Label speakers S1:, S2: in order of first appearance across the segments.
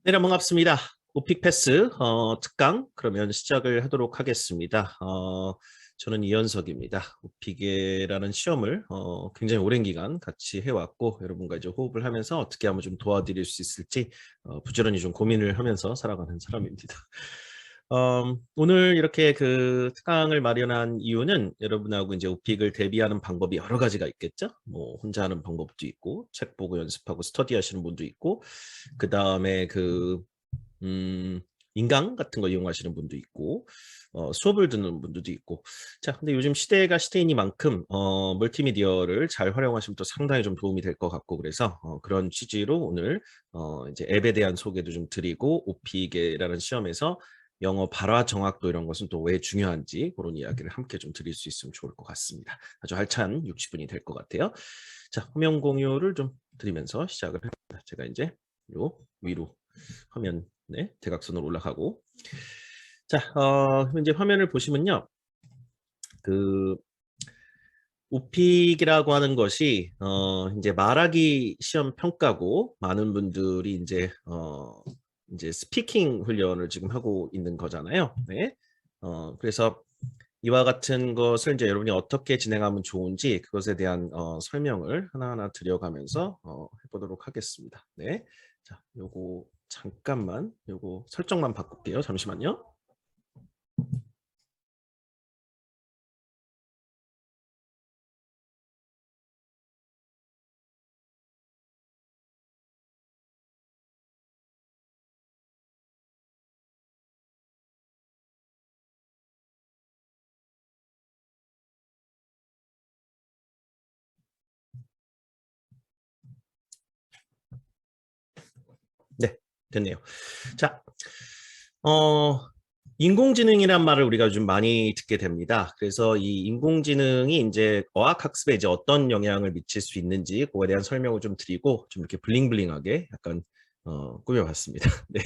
S1: 네, 반갑습니다. 오픽 패스 특강 그러면 시작을 하도록 하겠습니다. 저는 이현석입니다. 오픽이라는 시험을 굉장히 오랜 기간 같이 해왔고 여러분과 이제 호흡을 하면서 어떻게 하면 좀 도와드릴 수 있을지 부지런히 좀 고민을 하면서 살아가는 사람입니다. 오늘 이렇게 그 특강을 마련한 이유는 여러분하고 이제 오픽을 대비하는 방법이 여러 가지가 있겠죠. 뭐 혼자 하는 방법도 있고 책 보고 연습하고 스터디 하시는 분도 있고 그 다음에 인강 같은 거 이용하시는 분도 있고 수업을 듣는 분들도 있고. 자, 근데 요즘 시대가 시대이니만큼 멀티미디어를 잘 활용하시면 또 상당히 좀 도움이 될 것 같고, 그래서 그런 취지로 오늘 이제 앱에 대한 소개도 좀 드리고, 오픽이라는 시험에서 영어 발화 정확도 이런 것은 또 왜 중요한지 그런 이야기를 함께 좀 드릴 수 있으면 좋을 것 같습니다. 아주 알찬 60분이 될 것 같아요. 자, 화면 공유를 좀 드리면서 시작을 합니다. 제가 이제 요 위로 화면에 대각선으로 올라가고, 자, 이제 화면을 보시면요, 그 오픽이라고 하는 것이 이제 말하기 시험 평가고, 많은 분들이 이제 스피킹 훈련을 지금 하고 있는 거잖아요. 네. 그래서 이와 같은 것을 이제 여러분이 어떻게 진행하면 좋은지 그것에 대한 설명을 하나하나 드려가면서 해보도록 하겠습니다. 네. 자, 요거 잠깐만 요거 설정만 바꿀게요. 잠시만요. 네, 됐네요. 자, 인공지능이란 말을 우리가 요즘 많이 듣게 됩니다. 그래서 이 인공지능이 이제 어학학습에 이제 어떤 영향을 미칠 수 있는지 그거에 대한 설명을 좀 드리고 좀 이렇게 블링블링하게 약간 꾸며봤습니다. 네.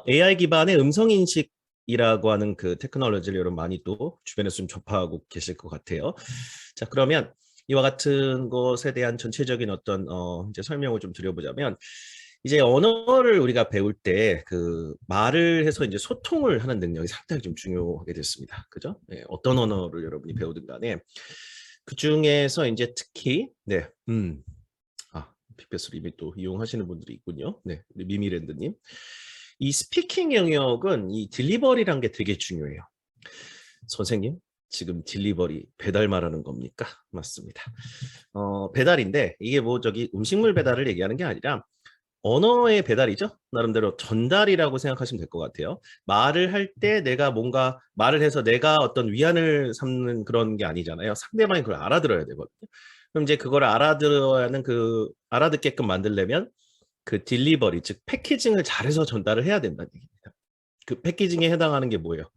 S1: AI 기반의 음성인식이라고 하는 그 테크놀로지를 여러분 많이 또 주변에서 좀 접하고 계실 것 같아요. 자, 그러면 이와 같은 것에 대한 전체적인 어떤 이제 설명을 좀 드려보자면, 이제 언어를 우리가 배울 때 그 말을 해서 이제 소통을 하는 능력이 상당히 좀 중요하게 됐습니다. 그죠? 네, 어떤 언어를 여러분이 배우든 간에 그 중에서 이제 특히 빅베스를 이미 또 이용하시는 분들이 있군요. 네, 우리 미미랜드님. 이 스피킹 영역은 이 딜리버리란 게 되게 중요해요. 선생님, 지금 딜리버리 배달 말하는 겁니까? 맞습니다. 배달인데 이게 뭐 저기 음식물 배달을 얘기하는 게 아니라 언어의 배달이죠. 나름대로 전달이라고 생각하시면 될 것 같아요. 말을 할 때 내가 뭔가 말을 해서 내가 어떤 위안을 삼는 그런 게 아니잖아요. 상대방이 그걸 알아들어야 되거든요. 그럼 이제 그걸 알아들어야 하는 그 알아듣게끔 만들려면 그 딜리버리, 즉 패키징을 잘해서 전달을 해야 된다는 얘기입니다. 그 패키징에 해당하는 게 뭐예요?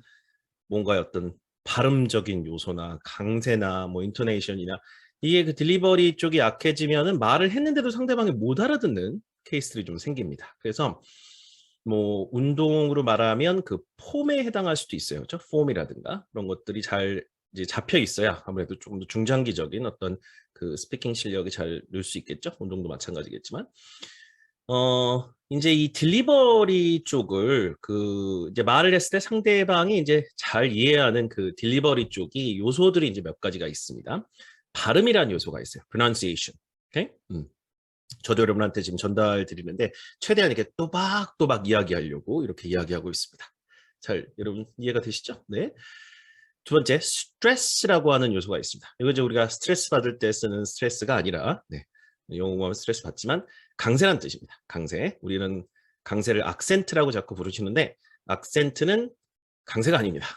S1: 뭔가 어떤 발음적인 요소나 강세나 뭐 인토네이션이나 이게 그 딜리버리 쪽이 약해지면은 말을 했는데도 상대방이 못 알아듣는 케이스들이 좀 생깁니다. 그래서 뭐 운동으로 말하면 그 폼에 해당할 수도 있어요. 그렇죠? 폼이라든가 그런 것들이 잘 이제 잡혀 있어야 아무래도 조금 더 중장기적인 어떤 그 스피킹 실력이 잘 늘 수 있겠죠. 운동도 마찬가지겠지만. 이제 이 딜리버리 쪽을 그 이제 말을 했을 때 상대방이 이제 잘 이해하는 그 딜리버리 쪽이 요소들이 이제 몇 가지가 있습니다. 발음이라는 요소가 있어요. pronunciation. 오케이? 저도 여러분한테 지금 전달 드리는데 최대한 이렇게 또박또박 이야기하려고 이렇게 이야기하고 있습니다. 잘 여러분 이해가 되시죠? 네. 두 번째, 스트레스라고 하는 요소가 있습니다. 이거 이제 우리가 스트레스 받을 때 쓰는 스트레스가 아니라, 네, 영어하면 스트레스 받지만 강세란 뜻입니다. 강세. 우리는 강세를 악센트라고 자꾸 부르시는데 악센트는 강세가 아닙니다.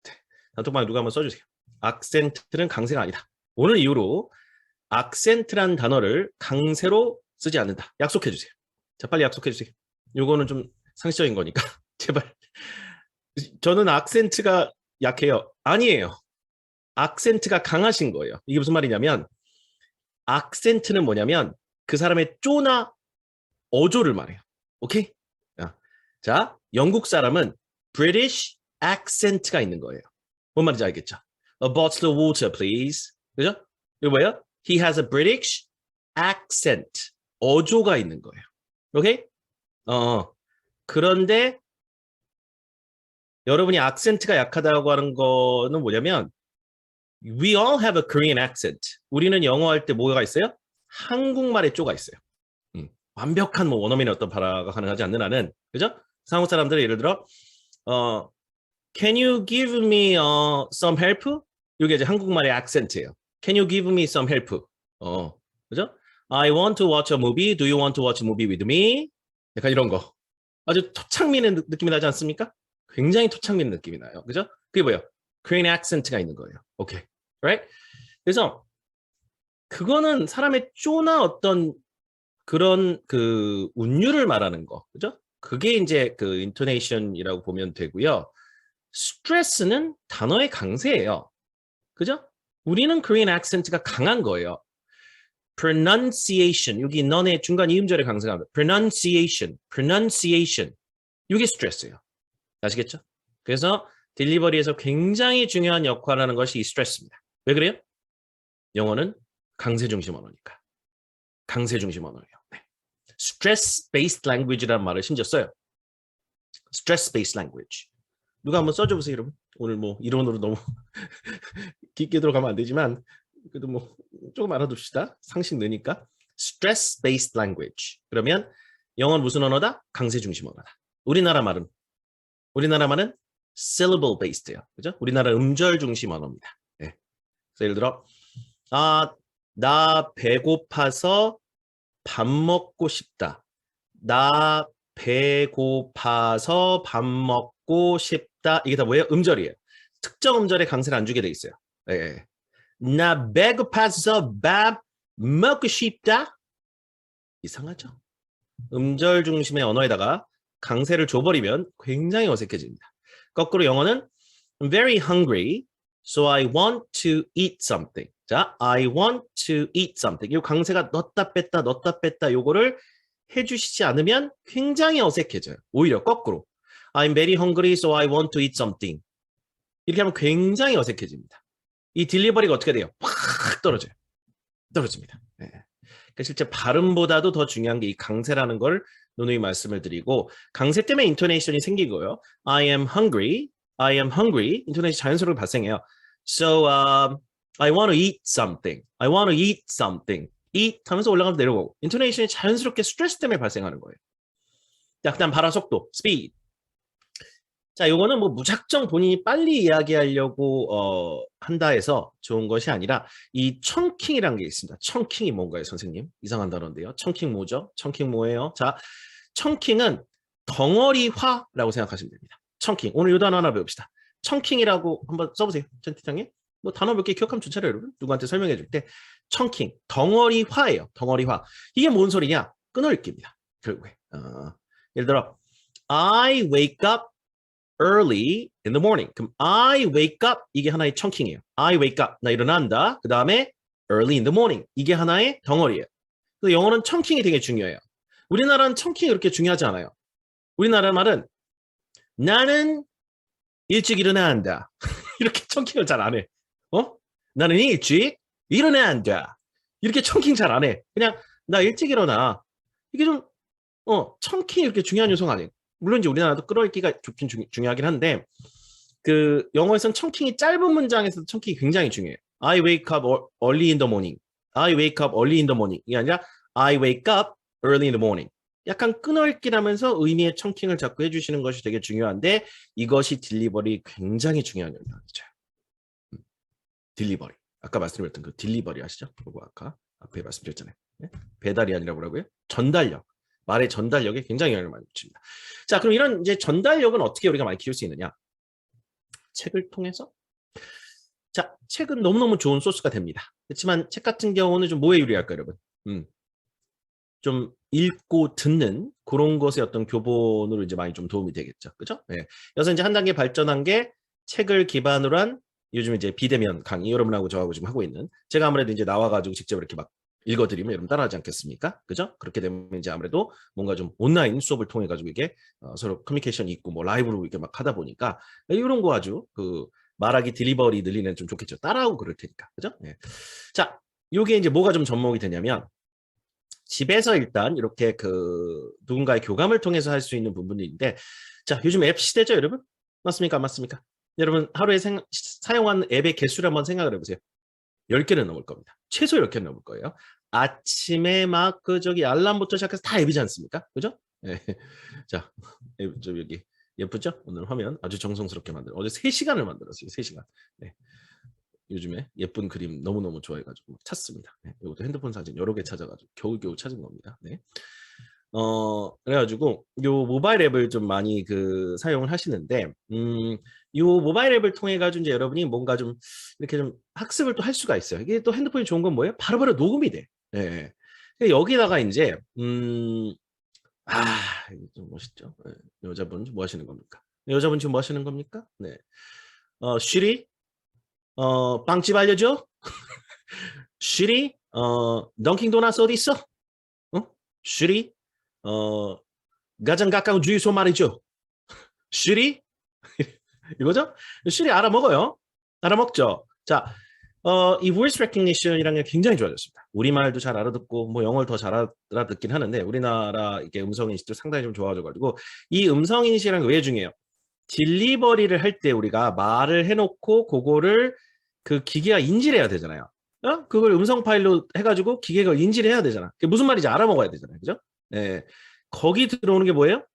S1: 네. 단톡방에 누가 한번 써주세요. 악센트는 강세가 아니다. 오늘 이후로 악센트란 단어를 강세로 쓰지 않는다. 약속해 주세요. 자, 빨리 약속해 주세요. 요거는 좀 상식적인 거니까 제발. 저는 악센트가 약해요. 아니에요. 악센트가 강하신 거예요. 이게 무슨 말이냐면 악센트는 뭐냐면 그 사람의 쪼나 어조를 말해요. 오케이? 자, 영국 사람은 British accent가 있는 거예요. 뭔 말인지 알겠죠? A bottle of water, please. 그죠? 이거 뭐예요? He has a British accent. 어조가 있는 거예요. 오케이? 그런데 여러분이 악센트가 약하다고 하는 거는 뭐냐면 we all have a Korean accent. 우리는 영어 할 때 뭐가 있어요? 한국말의 쪼가 있어요. 완벽한 뭐 원어민의 어떤 발화가 가능하지 않는 한은 그죠? 한국 사람들은 예를 들어 Can you give me some help? 이게 이제 한국말의 악센트예요. Can you give me some help? 그죠? I want to watch a movie. Do you want to watch a movie with me? 약간 이런 거. 아주 토착민의 느낌이 나지 않습니까? 굉장히 토착민 느낌이 나요. 그죠? 그게 뭐예요? Korean accent가 있는 거예요. 오케이. Right? 그래서 그거는 사람의 쪼나 어떤 그런 그 운율을 말하는 거. 그죠? 그게 이제 그 intonation이라고 보면 되고요. 스트레스는 단어의 강세예요. 그죠? 우리는 Korean accent가 강한 거예요. pronunciation, 여기 너네 중간 이음절의 강세가 합니다. pronunciation. 이게 스트레스예요. 아시겠죠? 그래서 딜리버리에서 굉장히 중요한 역할을 하는 것이 이 스트레스입니다. 왜 그래요? 영어는 강세 중심 언어니까. 강세 중심 언어예요. 네. stress-based language라는 말을 심지어 써요. stress-based language. 누가 한번 써줘 보세요, 여러분. 오늘 뭐 이론으로 너무 깊게 들어가면 안 되지만 그래도 뭐 조금 알아둡시다. 상식 느니까. stress-based language. 그러면 영어는 무슨 언어다? 강세 중심 언어다. 우리나라 말은 syllable-based예요. 그죠? 우리나라 음절 중심 언어입니다. 네. 그래서 예를 들어 나 배고파서 밥 먹고 싶다. 나 배고파서 밥 먹고 싶다. 이게 다 뭐예요? 음절이에요. 특정 음절에 강세를 안 주게 돼 있어요. 네. 나 배고파서 밥 먹고 싶다. 이상하죠? 음절 중심의 언어에다가 강세를 줘버리면 굉장히 어색해집니다. 거꾸로 영어는 I'm very hungry, so I want to eat something. 자, I want to eat something. 이 강세가 넣었다 뺐다 요거를 해주시지 않으면 굉장히 어색해져요. 오히려 거꾸로 I'm very hungry, so I want to eat something. 이렇게 하면 굉장히 어색해집니다. 이 딜리버리가 어떻게 돼요? 확 떨어집니다. 네. 그러니까 실제 발음보다도 더 중요한 게 이 강세라는 걸 누누이 말씀을 드리고 강세 때문에 인토네이션이 생기고요. I am hungry. 인토네이션 자연스럽게 발생해요. So I want to eat something. eat 하면서 올라가면서 내려오고 인토네이션이 자연스럽게 스트레스 때문에 발생하는 거예요. 자, 그다음 발화 속도, speed. 자, 요거는 뭐 무작정 본인이 빨리 이야기하려고 한다 해서 좋은 것이 아니라 이 청킹이라는 게 있습니다. 청킹이 뭔가요, 선생님? 이상한 단어인데요. 청킹 뭐죠? 청킹 뭐예요? 자, 청킹은 덩어리화라고 생각하시면 됩니다. 청킹. 오늘 이 단어 하나 배웁시다. 청킹이라고 한번 써보세요. 채팅창에. 뭐 단어 몇 개 기억하면 좋잖아요, 여러분. 누구한테 설명해 줄 때. 청킹. 덩어리화예요. 덩어리화. 이게 뭔 소리냐? 끊어읽기입니다. 결국에. 예를 들어 I wake up early in the morning. 그럼 I wake up 이게 하나의 청킹이에요. I wake up 나 일어난다. 그 다음에 early in the morning 이게 하나의 덩어리예요. 그래서 영어는 청킹이 되게 중요해요. 우리나라는 청킹이 그렇게 중요하지 않아요. 우리나라 말은 나는 일찍 일어나야 한다. 이렇게 청킹을 잘 안 해. 나는 일찍 일어나야 한다. 이렇게 청킹 잘 안 해. 그냥 나 일찍 일어나. 이게 좀 청킹이 이렇게 중요한 요소가 아니에요. 물론 이제 우리나라도 끌어읽기가 좋긴 중요하긴 한데 그 영어에서는 청킹이 짧은 문장에서도 청킹이 굉장히 중요해요. I wake up early in the morning. 이게 아니라 I wake up early in the morning. 약간 끊어읽기라면서 의미의 청킹을 자꾸 해주시는 것이 되게 중요한데 이것이 딜리버리 굉장히 중요한 영역이죠. 딜리버리. 아까 말씀드렸던 그 딜리버리 아시죠? 그거 아까 앞에 말씀드렸잖아요. 네? 배달이 아니라 뭐라고요? 전달력. 말의 전달력에 굉장히 영향을 많이 미칩니다. 자, 그럼 이런 이제 전달력은 어떻게 우리가 많이 키울 수 있느냐? 책을 통해서? 자, 책은 너무너무 좋은 소스가 됩니다. 그렇지만 책 같은 경우는 좀 뭐에 유리할까요, 여러분? 좀 읽고 듣는 그런 것의 어떤 교본으로 이제 많이 좀 도움이 되겠죠. 그죠? 네. 그래서 이제 한 단계 발전한 게 책을 기반으로 한 요즘 이제 비대면 강의 여러분하고 저하고 지금 하고 있는 제가 아무래도 이제 나와가지고 직접 이렇게 막 읽어드리면 여러분 따라하지 않겠습니까? 그죠? 그렇게 되면 이제 아무래도 뭔가 좀 온라인 수업을 통해 가지고 이게 서로 커뮤니케이션이 있고 뭐 라이브로 이렇게 막 하다 보니까 이런 거 아주 그 말하기 딜리버리 늘리는 좀 좋겠죠. 따라하고 그럴 테니까. 그죠? 네. 자, 요게 이제 뭐가 좀 접목이 되냐면 집에서 일단 이렇게 누군가의 교감을 통해서 할 수 있는 부분인데, 자, 요즘 앱 시대죠, 여러분? 맞습니까? 안 맞습니까? 여러분, 하루에 사용하는 앱의 개수를 한번 생각을 해보세요. 10개는 넘을 겁니다. 최소 10개는 넘을 거예요. 아침에 막 알람부터 시작해서 다 앱이지 않습니까? 그죠? 네. 자, 여기 예쁘죠? 오늘 화면 아주 정성스럽게 어제 3시간을 만들었어요. 3시간. 네. 요즘에 예쁜 그림 너무너무 좋아해가지고 찾습니다. 네. 이것도 핸드폰 사진 여러 개 찾아가지고 겨우겨우 찾은 겁니다. 네. 그래가지고 요 모바일 앱을 좀 많이 사용을 하시는데, 요 모바일 앱을 통해 가지고 이제 여러분이 뭔가 좀 이렇게 좀 학습을 또 할 수가 있어요. 이게 또 핸드폰이 좋은 건 뭐예요? 바로바로 녹음이 돼. 예. 예. 여기다가 이제 이게 좀 멋있죠. 예. 여자분 뭐 하시는 겁니까? 여자분 지금 뭐 하시는 겁니까? 네. 쉬리 빵집 알려줘? 쉬리 던킨 도넛 어디 있어? 쉬리 가장 가까운 주유소 말이죠. 쉬리 이거죠? 쉬리 알아먹어요. 알아먹죠. 자, 이 voice recognition이라는 게 굉장히 좋아졌습니다. 우리말도 잘 알아듣고 뭐 영어를 더 잘 알아듣긴 하는데 우리나라 이게 음성 인식도 상당히 좀 좋아져가지고 이 음성 인식이라는 게 왜 중요해요? 딜리버리를 할 때 우리가 말을 해놓고 그거를 기계가 인지를 해야 되잖아요. 그걸 음성 파일로 해가지고 기계가 인지를 해야 되잖아. 그게 무슨 말인지 알아먹어야 되잖아요. 그죠? 네. 거기 들어오는 게 뭐예요?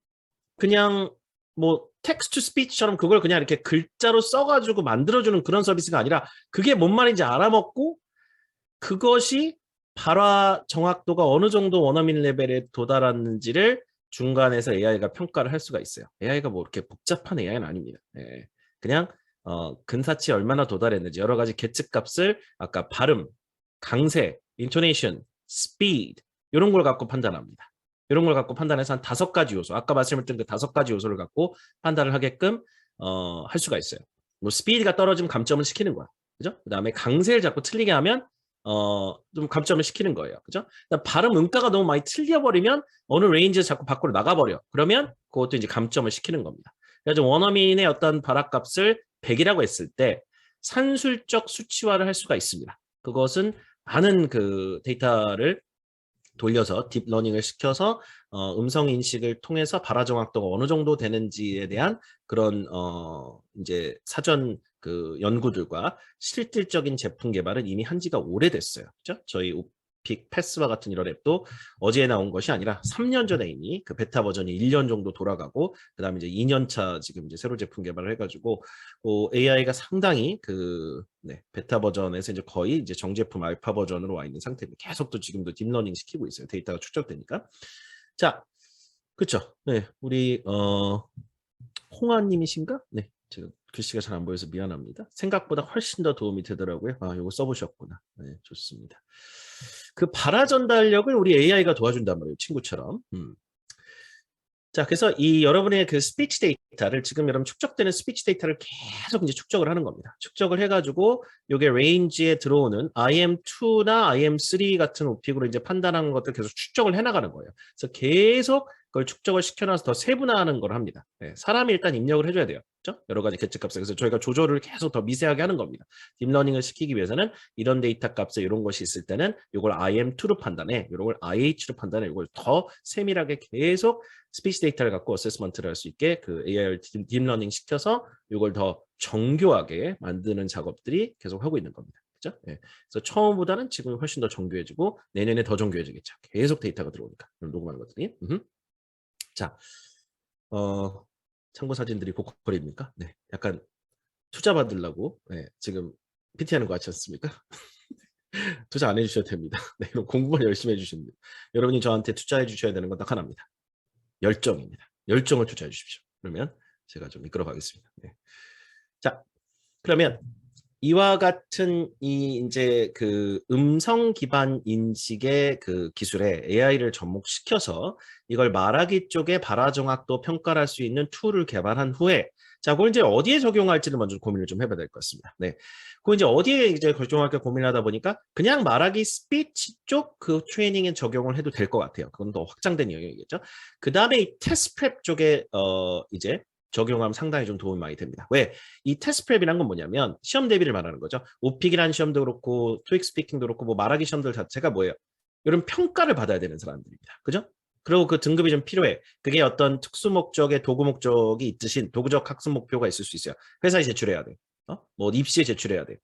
S1: 그냥 뭐 텍스트 스피치처럼 그걸 그냥 이렇게 글자로 써가지고 만들어주는 그런 서비스가 아니라 그게 뭔 말인지 알아먹고 그것이 발화 정확도가 어느 정도 원어민 레벨에 도달하는지를 중간에서 AI가 평가를 할 수가 있어요. AI가 뭐 이렇게 복잡한 AI는 아닙니다. 네. 그냥 근사치 얼마나 도달했는지 여러 가지 계측값을 아까 발음, 강세, intonation, speed 이런 걸 갖고 판단합니다. 이런 걸 갖고 판단해서 한 5가지 요소, 아까 말씀드린 그 5가지 요소를 갖고 판단을 하게끔 할 수가 있어요. 뭐 스피드가 떨어지면 감점을 시키는 거야. 그죠? 그다음에 강세를 자꾸 틀리게 하면 좀 감점을 시키는 거예요. 그죠? 발음 음가가 너무 많이 틀려버리면 어느 레인지에서 자꾸 밖으로 나가버려. 그러면 그것도 이제 감점을 시키는 겁니다. 그래서 원어민의 어떤 발화값을 100이라고 했을 때 산술적 수치화를 할 수가 있습니다. 그것은 많은 데이터를 돌려서 딥러닝을 시켜서 음성 인식을 통해서 발화 정확도가 어느 정도 되는지에 대한 그런 이제 사전 연구들과 실질적인 제품 개발은 이미 한 지가 오래됐어요. 그죠? 저희 오픽 패스와 같은 이런 앱도 어제 나온 것이 아니라 3년 전에 이미 베타 버전이 1년 정도 돌아가고 그다음에 이제 2년 차 지금 이제 새로 제품 개발을 해가지고 AI가 상당히 베타 버전에서 이제 거의 이제 정제품 알파 버전으로 와 있는 상태입니다. 계속 또 지금도 딥러닝 시키고 있어요. 데이터가 축적되니까. 자, 그렇죠. 네, 우리 홍아님이신가? 네, 제가 글씨가 잘 안 보여서 미안합니다. 생각보다 훨씬 더 도움이 되더라고요. 이거 써보셨구나. 네, 좋습니다. 발화 전달력을 우리 AI가 도와준단 말이에요. 친구처럼. 자, 그래서 이 여러분의 스피치 데이터를 지금 여러분 축적되는 스피치 데이터를 계속 이제 축적을 하는 겁니다. 축적을 해가지고 이게 레인지에 들어오는 IM2나 IM3 같은 오픽으로 이제 판단하는 것들 계속 축적을 해나가는 거예요. 그래서 계속 그걸 축적을 시켜놔서 더 세분화하는 걸 합니다. 네, 사람이 일단 입력을 해줘야 돼요. 그렇죠? 여러 가지 계측값을. 그래서 저희가 조절을 계속 더 미세하게 하는 겁니다. 딥러닝을 시키기 위해서는 이런 데이터 값에 이런 것이 있을 때는 이걸 IM2로 판단해, 이런 걸 IH로 판단해, 이걸 더 세밀하게 계속 스피치 데이터를 갖고 어세스먼트를 할 수 있게 AI를 딥러닝 시켜서 이걸 더 정교하게 만드는 작업들이 계속 하고 있는 겁니다. 그렇죠? 네. 그래서 처음보다는 지금 훨씬 더 정교해지고 내년에 더 정교해지겠죠. 계속 데이터가 들어오니까 녹음하는 것들이. 자, 참고 사진들이 고퀄입니까? 네, 약간 투자 받으려고 지금 PT하는 거 같지 않습니까? 투자 안 해주셔도 됩니다. 네, 공부만 열심히 해주시면 됩니다. 여러분이 저한테 투자해 주셔야 되는 건 딱 하나입니다. 열정입니다. 열정을 투자해 주십시오. 그러면 제가 좀 이끌어 가겠습니다. 네. 자, 그러면 이와 같은 이제 음성 기반 인식의 기술에 AI를 접목시켜서 이걸 말하기 쪽에 발화 정확도 평가를 할 수 있는 툴을 개발한 후에 자, 그걸 이제 어디에 적용할지를 먼저 고민을 좀 해봐야 될 것 같습니다. 네. 그걸 이제 어디에 이제 적용할까 고민하다 보니까 그냥 말하기 스피치 쪽 트레이닝에 적용을 해도 될 것 같아요. 그건 더 확장된 영역이겠죠. 그 다음에 이 테스트 프랩 쪽에 이제 적용하면 상당히 좀 도움이 많이 됩니다. 왜? 이 테스트 프랩이란 건 뭐냐면 시험 대비를 말하는 거죠. 오픽이라는 시험도 그렇고 토익 스피킹도 그렇고 뭐 말하기 시험들 자체가 뭐예요? 이런 평가를 받아야 되는 사람들입니다. 그죠? 그리고 그 등급이 좀 필요해. 그게 어떤 특수 목적의 도구 목적이 있듯이 도구적 학습 목표가 있을 수 있어요. 회사에 제출해야 돼. 뭐 입시에 제출해야 돼.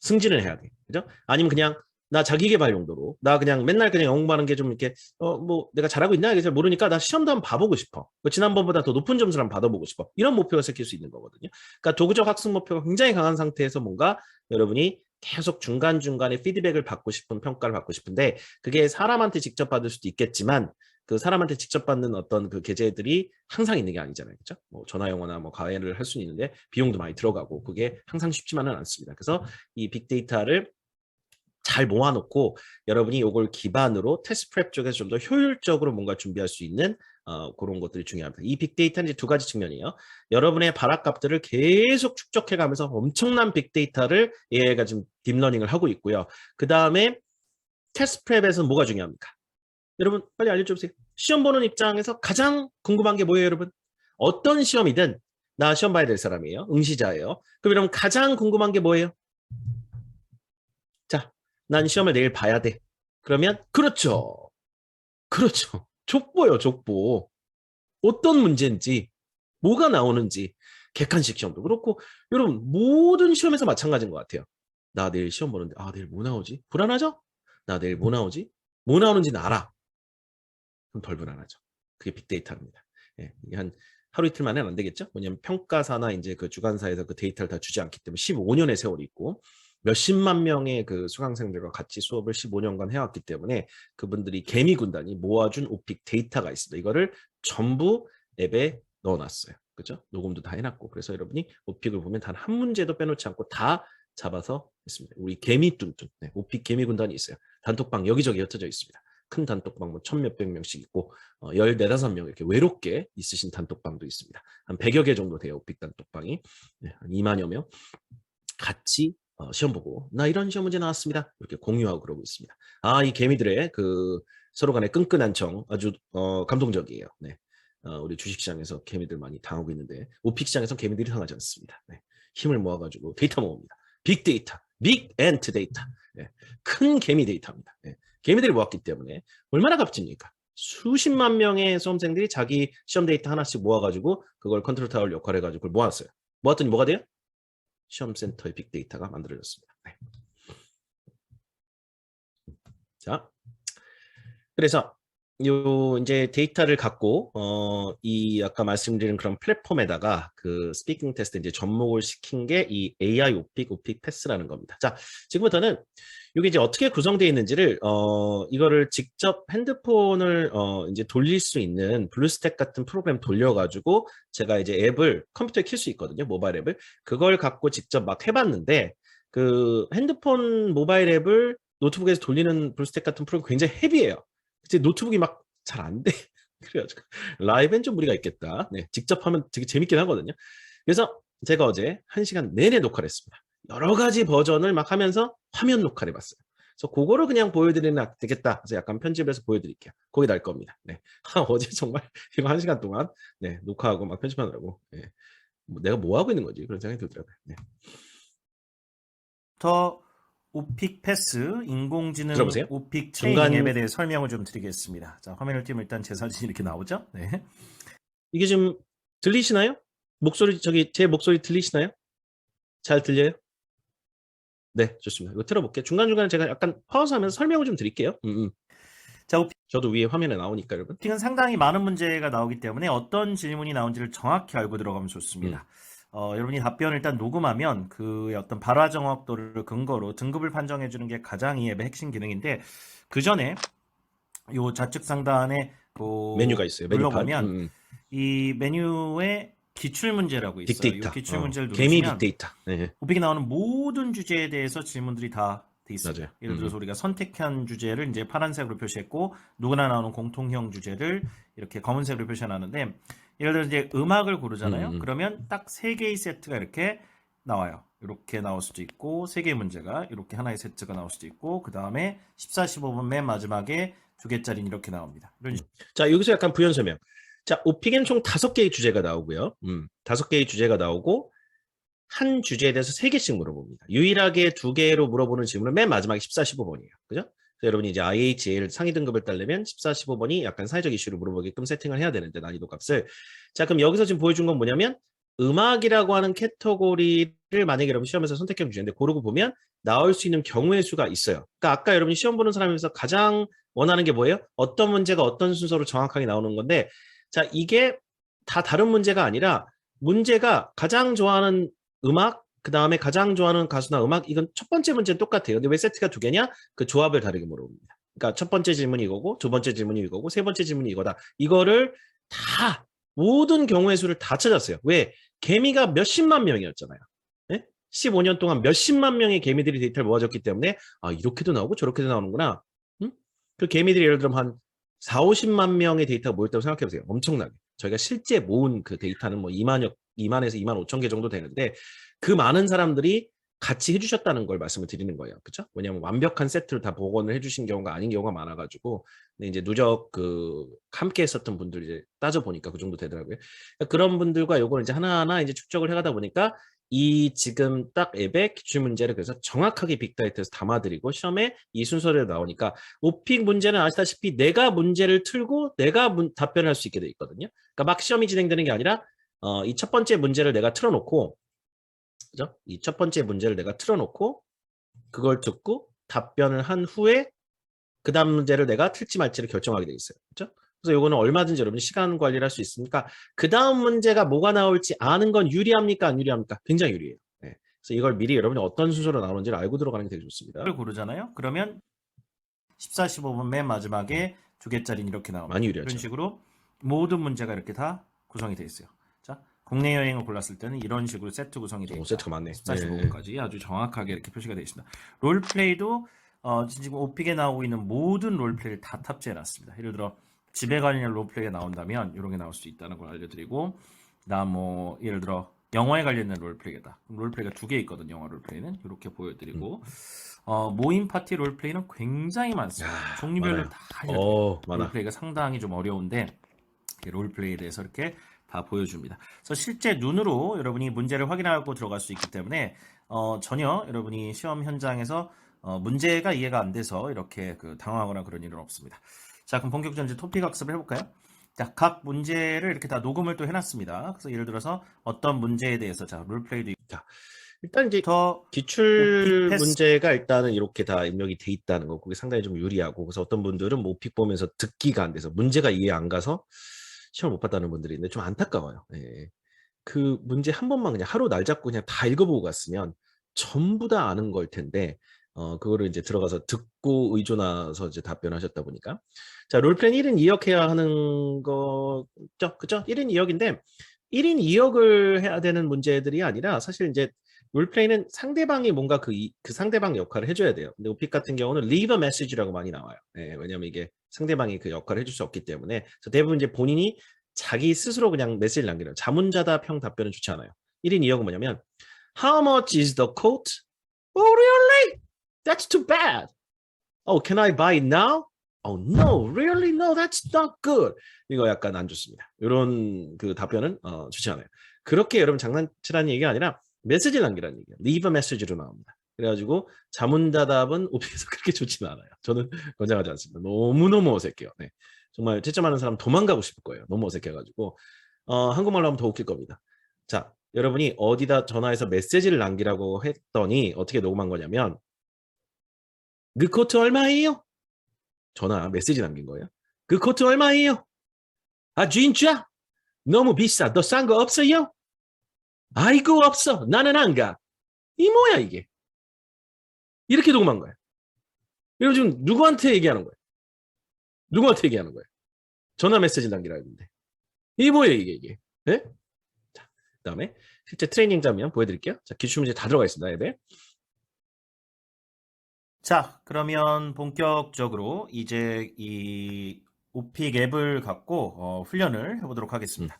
S1: 승진을 해야 돼. 그죠? 아니면 그냥 나 자기 개발 용도로 나 그냥 맨날 그냥 영어 공부하는 게 좀 이렇게 뭐 내가 잘하고 있나 이게 잘 모르니까 나 시험도 한번 봐보고 싶어. 지난번보다 더 높은 점수를 한번 받아보고 싶어. 이런 목표가 생길 수 있는 거거든요. 그러니까 도구적 학습 목표가 굉장히 강한 상태에서 뭔가 여러분이 계속 중간중간에 피드백을 받고 싶은 평가를 받고 싶은데 그게 사람한테 직접 받을 수도 있겠지만 그 사람한테 직접 받는 어떤 그 계제들이 항상 있는 게 아니잖아요. 그죠? 뭐 전화 영어나 뭐 과외를 할 수는 있는데 비용도 많이 들어가고 그게 항상 쉽지만은 않습니다. 그래서 이 빅데이터를 잘 모아놓고 여러분이 이걸 기반으로 테스트 프랩 쪽에서 좀 더 효율적으로 뭔가 준비할 수 있는 그런 것들이 중요합니다. 이 빅데이터는 이제 두 가지 측면이에요. 여러분의 발악값들을 계속 축적해가면서 엄청난 빅데이터를 얘가 지금 딥러닝을 하고 있고요. 그 다음에 테스트 프랩에서는 뭐가 중요합니까? 여러분 빨리 알려주세요. 시험 보는 입장에서 가장 궁금한 게 뭐예요, 여러분? 어떤 시험이든 나 시험 봐야 될 사람이에요. 응시자예요. 그럼 여러분 가장 궁금한 게 뭐예요? 자, 난 시험을 내일 봐야 돼. 그러면 그렇죠. 그렇죠. 족보요, 족보. 어떤 문제인지, 뭐가 나오는지, 객관식 시험도 그렇고 여러분 모든 시험에서 마찬가지인 것 같아요. 나 내일 시험 보는데 내일 뭐 나오지? 불안하죠? 나 내일 뭐 나오지? 뭐 나오는지는 알아. 그럼 덜 불안하죠. 그게 빅데이터입니다. 예, 이게 한 하루 이틀 만에는 안 되겠죠? 왜냐하면 평가사나 이제 그 주관사에서 그 데이터를 다 주지 않기 때문에 15년의 세월이 있고 몇십만 명의 그 수강생들과 같이 수업을 15년간 해왔기 때문에 그분들이 개미 군단이 모아준 오픽 데이터가 있습니다. 이거를 전부 앱에 넣어놨어요. 그죠? 녹음도 다 해놨고 그래서 여러분이 오픽을 보면 단 한 문제도 빼놓지 않고 다 잡아서 했습니다. 우리 개미 뚠뚠 오픽 개미 군단이 있어요. 단톡방 여기저기 흩어져 있습니다. 큰 단톡방 뭐 1,000몇백 명씩 있고 14~15명 이렇게 외롭게 있으신 단톡방도 있습니다. 한 100여 개 정도 돼요. 오픽 단톡방이. 한 2만여 명 같이 시험 보고 나 이런 시험 문제 나왔습니다. 이렇게 공유하고 그러고 있습니다. 이 개미들의 그 서로 간의 끈끈한 정 아주 감동적이에요. 네. 우리 주식시장에서 개미들 많이 당하고 있는데 오픽 시장에서 개미들이 당하지 않습니다. 네. 힘을 모아가지고 데이터 모읍니다. 빅데이터, 빅앤트 데이터. 네. 큰 개미 데이터입니다. 네. 개미들이 모았기 때문에 얼마나 값집니까? 수십만 명의 수험생들이 자기 시험 데이터 하나씩 모아가지고 그걸 컨트롤 타워 역할을 해가지고 그걸 모았어요. 모았더니 뭐가 돼요? 시험센터의 빅데이터가 만들어졌습니다. 네. 자, 그래서 요 이제 데이터를 갖고 이 아까 말씀드린 그런 플랫폼에다가 그 스피킹 테스트 이제 접목을 시킨 게 이 AI 오픽 패스라는 겁니다. 자, 지금부터는 이게 이제 어떻게 구성되어 있는지를 이거를 직접 핸드폰을 이제 돌릴 수 있는 블루스택 같은 프로그램 돌려가지고 제가 이제 앱을 컴퓨터에 킬 수 있거든요. 모바일 앱을 그걸 갖고 직접 막 해봤는데 그 핸드폰 모바일 앱을 노트북에서 돌리는 블루스택 같은 프로그램 굉장히 헤비해요. 이제 노트북이 막 잘 안 돼. 그래가지고 라이브엔 좀 무리가 있겠다. 네, 직접 하면 되게 재밌긴 하거든요. 그래서 제가 어제 1시간 내내 녹화를 했습니다. 여러 가지 버전을 막 하면서 화면 녹화를 해봤어요. 그래서 그거를 그냥 보여드리면 되겠다. 그래서 약간 편집을 해서 보여드릴게요. 거기 날 겁니다. 네. 어제 정말 이거 1시간 동안 네, 녹화하고 막 편집하느라고 네. 내가 뭐 하고 있는 거지? 그런 생각이 들더라고요. 네.
S2: 더 오픽 패스 인공지능
S1: 들어보세요.
S2: 오픽 트레이닝 앱에 대해 설명을 좀 드리겠습니다. 자, 화면을 띄우면 일단 제 사진이 이렇게 나오죠? 네.
S1: 이게 지금 들리시나요? 목소리 제 목소리 들리시나요? 잘 들려요? 네, 좋습니다. 이거 틀어볼게요. 중간중간에 제가 약간 파우스하면서 설명을 좀 드릴게요.
S2: 자,
S1: 저도 위에 화면에 나오니까 여러분.
S2: 오픽은 상당히 많은 문제가 나오기 때문에 어떤 질문이 나온지를 정확히 알고 들어가면 좋습니다. 여러분이 답변을 일단 녹음하면 그의 어떤 발화 정확도를 근거로 등급을 판정해 주는 게 가장 이 앱의 핵심 기능인데 그 전에 요 좌측 상단에
S1: 메뉴가 있어요. 메뉴판.
S2: 눌러보면 이 메뉴에 기출 문제라고 있어요.
S1: 빅데이터.
S2: 이 기출 문제를
S1: 개미
S2: 누르시면
S1: 빅데이터. 네.
S2: 오픽이 나오는 모든 주제에 대해서 질문들이 다 돼 있습니다.
S1: 맞아요.
S2: 예를 들어서 우리가 선택한 주제를 이제 파란색으로 표시했고 누구나 나오는 공통형 주제를 이렇게 검은색으로 표시해놨는데 예를 들어 이제 음악을 고르잖아요. 그러면 딱 3개의 세트가 이렇게 나와요. 이렇게 나올 수도 있고 3개의 문제가 이렇게 하나의 세트가 나올 수도 있고 그 다음에 14, 15분 맨 마지막에 2개짜리는 이렇게 나옵니다.
S1: 자, 여기서 약간 부연 설명. 자, 오픽엔 총 5개의 주제가 나오고요. 5개의 주제가 나오고 한 주제에 대해서 3개씩 물어봅니다. 유일하게 2개로 물어보는 질문은 맨 마지막에 14, 15번이에요. 그죠? 그래서 여러분이 이제 IHL 상위 등급을 따려면 14, 15번이 약간 사회적 이슈를 물어보게끔 세팅을 해야 되는데 난이도 값을. 자, 그럼 여기서 지금 보여준 건 뭐냐면 음악이라고 하는 캐터고리를 만약에 여러분 시험에서 선택형 주제인데 고르고 보면 나올 수 있는 경우의 수가 있어요. 그러니까 아까 여러분이 시험 보는 사람에서 가장 원하는 게 뭐예요? 어떤 문제가 어떤 순서로 정확하게 나오는 건데 자, 이게 다 다른 문제가 아니라 문제가 가장 좋아하는 음악, 그 다음에 가장 좋아하는 가수나 음악, 이건 첫 번째 문제는 똑같아요. 근데 왜 세트가 두 개냐? 그 조합을 다르게 물어봅니다. 그러니까 첫 번째 질문이 이거고, 두 번째 질문이 이거고, 세 번째 질문이 이거다. 이거를 다, 모든 경우의 수를 다 찾았어요. 왜? 개미가 몇십만 명이었잖아요. 네? 15년 동안 몇십만 명의 개미들이 데이터를 모아줬기 때문에, 아, 이렇게도 나오고 저렇게도 나오는구나. 응? 그 개미들이 예를 들면 한 4, 50만 명의 데이터가 모였다고 생각해보세요. 엄청나게. 저희가 실제 모은 그 데이터는 뭐 2만에서 2만 5천 개 정도 되는데 그 많은 사람들이 같이 해주셨다는 걸 말씀을 드리는 거예요. 그렇죠? 왜냐하면 완벽한 세트를 다 복원을 해주신 경우가 아닌 경우가 많아가지고 근데 이제 누적 그 함께 했었던 분들 이제 따져 보니까 그 정도 되더라고요. 그러니까 그런 분들과 요걸 이제 하나하나 이제 축적을 해가다 보니까 이 지금 딱 앱의 기출 문제를 그래서 정확하게 빅데이터에서 담아드리고 시험에 이 순서대로 나오니까 오픽 문제는 아시다시피 내가 문제를 틀고 내가 답변을 할 수 있게 돼 있거든요. 그러니까 막 시험이 진행되는 게 아니라 이 첫 번째 문제를 내가 틀어놓고 그죠? 이 첫 번째 문제를 내가 틀어놓고 그걸 듣고 답변을 한 후에 그 다음 문제를 내가 틀지 말지를 결정하게 돼 있어요. 그렇죠? 그래서 이거는 얼마든지 여러분이 시간 관리를 할 수 있으니까 그 다음 문제가 뭐가 나올지 아는 건 유리합니까? 안 유리합니까? 굉장히 유리해요. 네. 그래서 이걸 미리 여러분이 어떤 순서로 나오는지를 알고 들어가는 게 되게 좋습니다.
S2: 를 고르잖아요. 그러면 14, 15번 맨 마지막에 두 개짜리는 이렇게 나옵니다.
S1: 많이 유리하죠.
S2: 이런 식으로 모든 문제가 이렇게 다 구성이 되어 있어요. 자, 국내 여행을 골랐을 때는 이런 식으로 세트 구성이 되어 있다.
S1: 세트가 많네.
S2: 14, 15번까지 아주 정확하게 이렇게 표시가 되어 있습니다. 롤플레이도 지금 오픽에 나오고 있는 모든 롤플레이를 다 탑재해 놨습니다. 예를 들어 집에 관련 롤플레이가 나온다면 이런 게 나올 수 있다는 걸 알려드리고 그다음 뭐 예를 들어 영화에 관련된 롤플레이다. 롤플레이가 두 개 있거든요. 영화 롤플레이는 이렇게 보여드리고 모임 파티 롤플레이는 굉장히 많습니다. 종류별로
S1: 많아요.
S2: 다 알려드려요.
S1: 많아.
S2: 롤플레이가 상당히 좀 어려운데 롤플레이에 대해서 이렇게 다 보여줍니다. 그래서 실제 눈으로 여러분이 문제를 확인하고 들어갈 수 있기 때문에 전혀 여러분이 시험 현장에서 문제가 이해가 안 돼서 이렇게 당황하거나 그런 일은 없습니다. 자, 그럼 본격적으로 이제 토픽 학습을 해볼까요? 자, 각 문제를 이렇게 다 녹음을 또 해놨습니다. 그래서 예를 들어서 어떤 문제에 대해서 자 롤플레이도
S1: 자, 일단 이제
S2: 더
S1: 기출
S2: 오픽
S1: 문제가 일단은 이렇게 다 입력이 돼 있다는 거, 그게 상당히 좀 유리하고, 그래서 어떤 분들은 뭐 오픽 보면서 듣기가 안 돼서 문제가 이해 안 가서 시험 못 봤다는 분들이 있는데 좀 안타까워요. 예. 그 문제 한 번만 그냥 하루 날 잡고 그냥 다 읽어보고 갔으면 전부 다 아는 걸 텐데 그거를 이제 들어가서 듣고 의존해서 이제 답변하셨다 보니까 자 롤플레인 1인 2역 해야 하는 거죠, 그죠? 1인 2역인데 1인 2역을 해야 되는 문제들이 아니라 사실 이제 롤플레이는 상대방이 뭔가 그 상대방 역할을 해줘야 돼요. 근데 오픽 같은 경우는 leave a message라고 많이 나와요. 예, 왜냐하면 이게 상대방이 그 역할을 해줄 수 없기 때문에 그래서 대부분 이제 본인이 자기 스스로 그냥 메시지를 남기는 자문자답형 답변은 좋지 않아요. 1인 2역은 뭐냐면 How much is the coat? Oh really? That's too bad. Oh, can I buy it now? Oh no, really? No, that's not good. 이거 약간 안 좋습니다. 이런 그 답변은 좋지 않아요. 그렇게 여러분 장난치라는 얘기가 아니라 메시지를 남기라는 얘기예요. Leave a message로 나옵니다. 그래가지고 자문자답은 오픽에서 그렇게 좋지는 않아요. 저는 권장하지 않습니다. 너무너무 어색해요. 네. 정말 채점하는 사람 도망가고 싶을 거예요. 너무 어색해가지고 한국말로 하면 더 웃길 겁니다. 자, 여러분이 어디다 전화해서 메시지를 남기라고 했더니 어떻게 녹음한 거냐면 그 코트 얼마예요? 전화 메시지 남긴 거예요. 그 코트 얼마예요? 아 진짜? 너무 비싸. 더 싼 거 없어요? 아이고 없어. 나는 안 가. 이 뭐야 이게? 이렇게 녹음한 거예요. 이거 지금 누구한테 얘기하는 거예요? 누구한테 얘기하는 거예요? 전화 메시지 남기라 했는데. 이게 뭐예요 이게? 네? 자, 그다음에 실제 트레이닝 장면 보여드릴게요. 자, 기출 문제 다 들어가 있습니다. 앱에.
S2: 자, 그러면 본격적으로 이제 이 오픽 앱을 갖고 훈련을 해보도록 하겠습니다.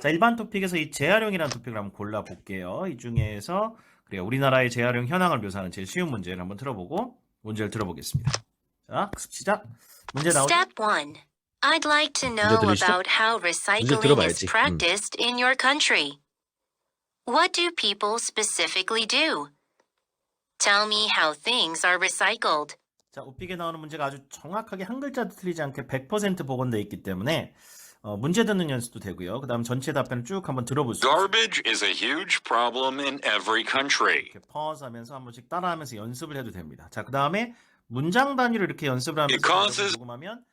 S2: 자, 일반 토픽에서 이 재활용이라는 토픽을 한번 골라볼게요. 이 중에서 그래요. 우리나라의 재활용 현황을 묘사하는 제일 쉬운 문제를 한번 들어보고 문제를 들어보겠습니다. 자, 학습 시작. 문제 나오죠?
S3: Step 1. I'd like to know
S1: 들으시죠?
S3: about how recycling is
S1: 들어봐야지.
S3: practiced in your country. What do people specifically do? Tell me how things are recycled.
S2: 자, 우픽에 나오는 문제가 아주 정확하게 한 글자도 틀리지 않게 100% 복원되어 있기 때문에 문제 듣는 연습도 되고요. 그 다음 전체 답변을 쭉 한번 들어볼 수 있어요.
S4: Garbage is a huge problem in every country.
S2: 이렇게 pause 하면서 한 번씩 따라하면서 연습을 해도 됩니다. 자, 그 다음에 문장 단위로 이렇게 연습을 하면서
S4: It causes-
S2: 녹음하면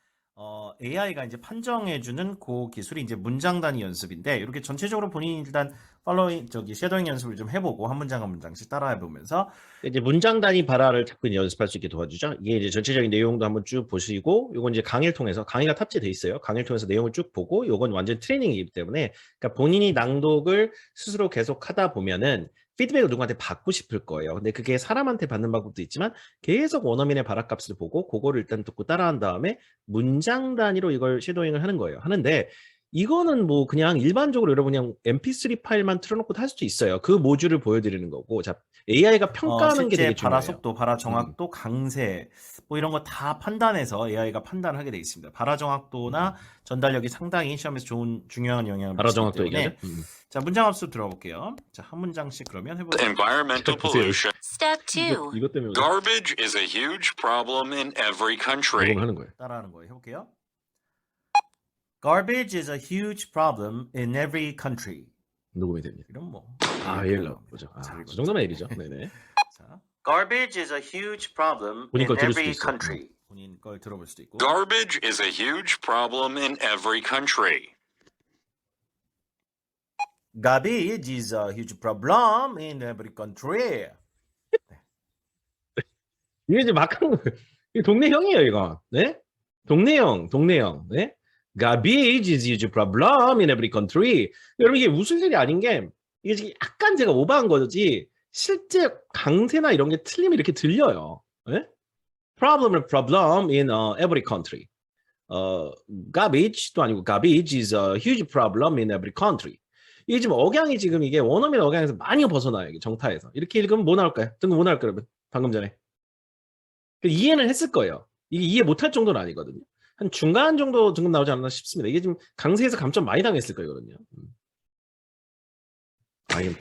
S2: AI가 이제 판정해주는 그 기술이 이제 문장 단위 연습인데 이렇게 전체적으로 본인이 일단 쉐도잉 연습을 좀 해보고 한 문장 한 문장씩 따라해보면서
S1: 이제 문장 단위 발화를 자꾸 이제 연습할 수 있게 도와주죠. 이게 이제 전체적인 내용도 한번 쭉 보시고, 요건 이제 강의를 통해서, 강의가 탑재돼 있어요. 강의를 통해서 내용을 쭉 보고, 요건 완전 트레이닝이기 때문에, 그러니까 본인이 낭독을 스스로 계속 하다 보면은 피드백을 누구한테 받고 싶을 거예요. 근데 그게 사람한테 받는 방법도 있지만 계속 원어민의 발화값을 보고 그거를 일단 듣고 따라한 다음에 문장 단위로 이걸 쉐도잉을 하는 거예요. 하는데 이거는 뭐 그냥 일반적으로 여러분 그냥 MP3 파일만 틀어놓고도 할 수도 있어요. 그 모듈을 보여드리는 거고, 자 AI가 평가하는 게
S2: 실제
S1: 되게
S2: 발화
S1: 중요해요.
S2: 속도, 발화 정확도, 강세 뭐 이런 거 다 판단해서 AI가 판단을 하게 돼 있습니다. 발화 정확도나 전달력이 상당히 시험에서 중요한 영향을
S1: 발화
S2: 미치기
S1: 정확도
S2: 때문에
S1: 얘기하죠.
S2: 자, 문장 합수 들어볼게요. 자, 한 문장씩 그러면 해보세요.
S4: Environmental pollution.
S3: Step 2.
S1: 이것 때문에
S4: Garbage is a huge problem in every country.
S1: 녹음하는 거예요.
S2: 따라하는 거예요. 해볼게요. Garbage is a huge problem in every country.
S1: 녹음이 됩니다.
S2: 이런 뭐.
S1: 아, 예, 보죠. 아,
S2: 잘
S1: 그 정도면 일이죠. 네네.
S2: 자, Garbage is a huge problem
S1: 본인
S2: in
S1: 걸 들을 수도
S2: every
S1: 있어요.
S2: country. 본인 걸 들어볼 수도 있고.
S4: Garbage is a huge problem in every country.
S2: Garbage is a huge problem in every country.
S1: 이게 이제 막 하는 거예요. 이게 동네 형이에요, 이거. 네? 동네 형. 네? Garbage is a huge problem in every country. 여러분, 이게 무슨 소리 아닌 게, 이게 지금 약간 제가 오버한 거지, 실제 강세나 이런 게 틀리면 이렇게 들려요. 네? problem in every country. garbage도 아니고 garbage is a huge problem in every country. 이게 지금 억양이 지금 이게 원어민 억양에서 많이 벗어나요. 이게 정타에서. 이렇게 읽으면 뭐 나올까요? 등급 뭐 나올까요, 여러분? 방금 전에. 이해는 했을 거예요. 이게 이해 못할 정도는 아니거든요. 한 중간 정도 등급 나오지 않나 싶습니다. 이게 지금 강세에서 감점 많이 당했을 거거든요.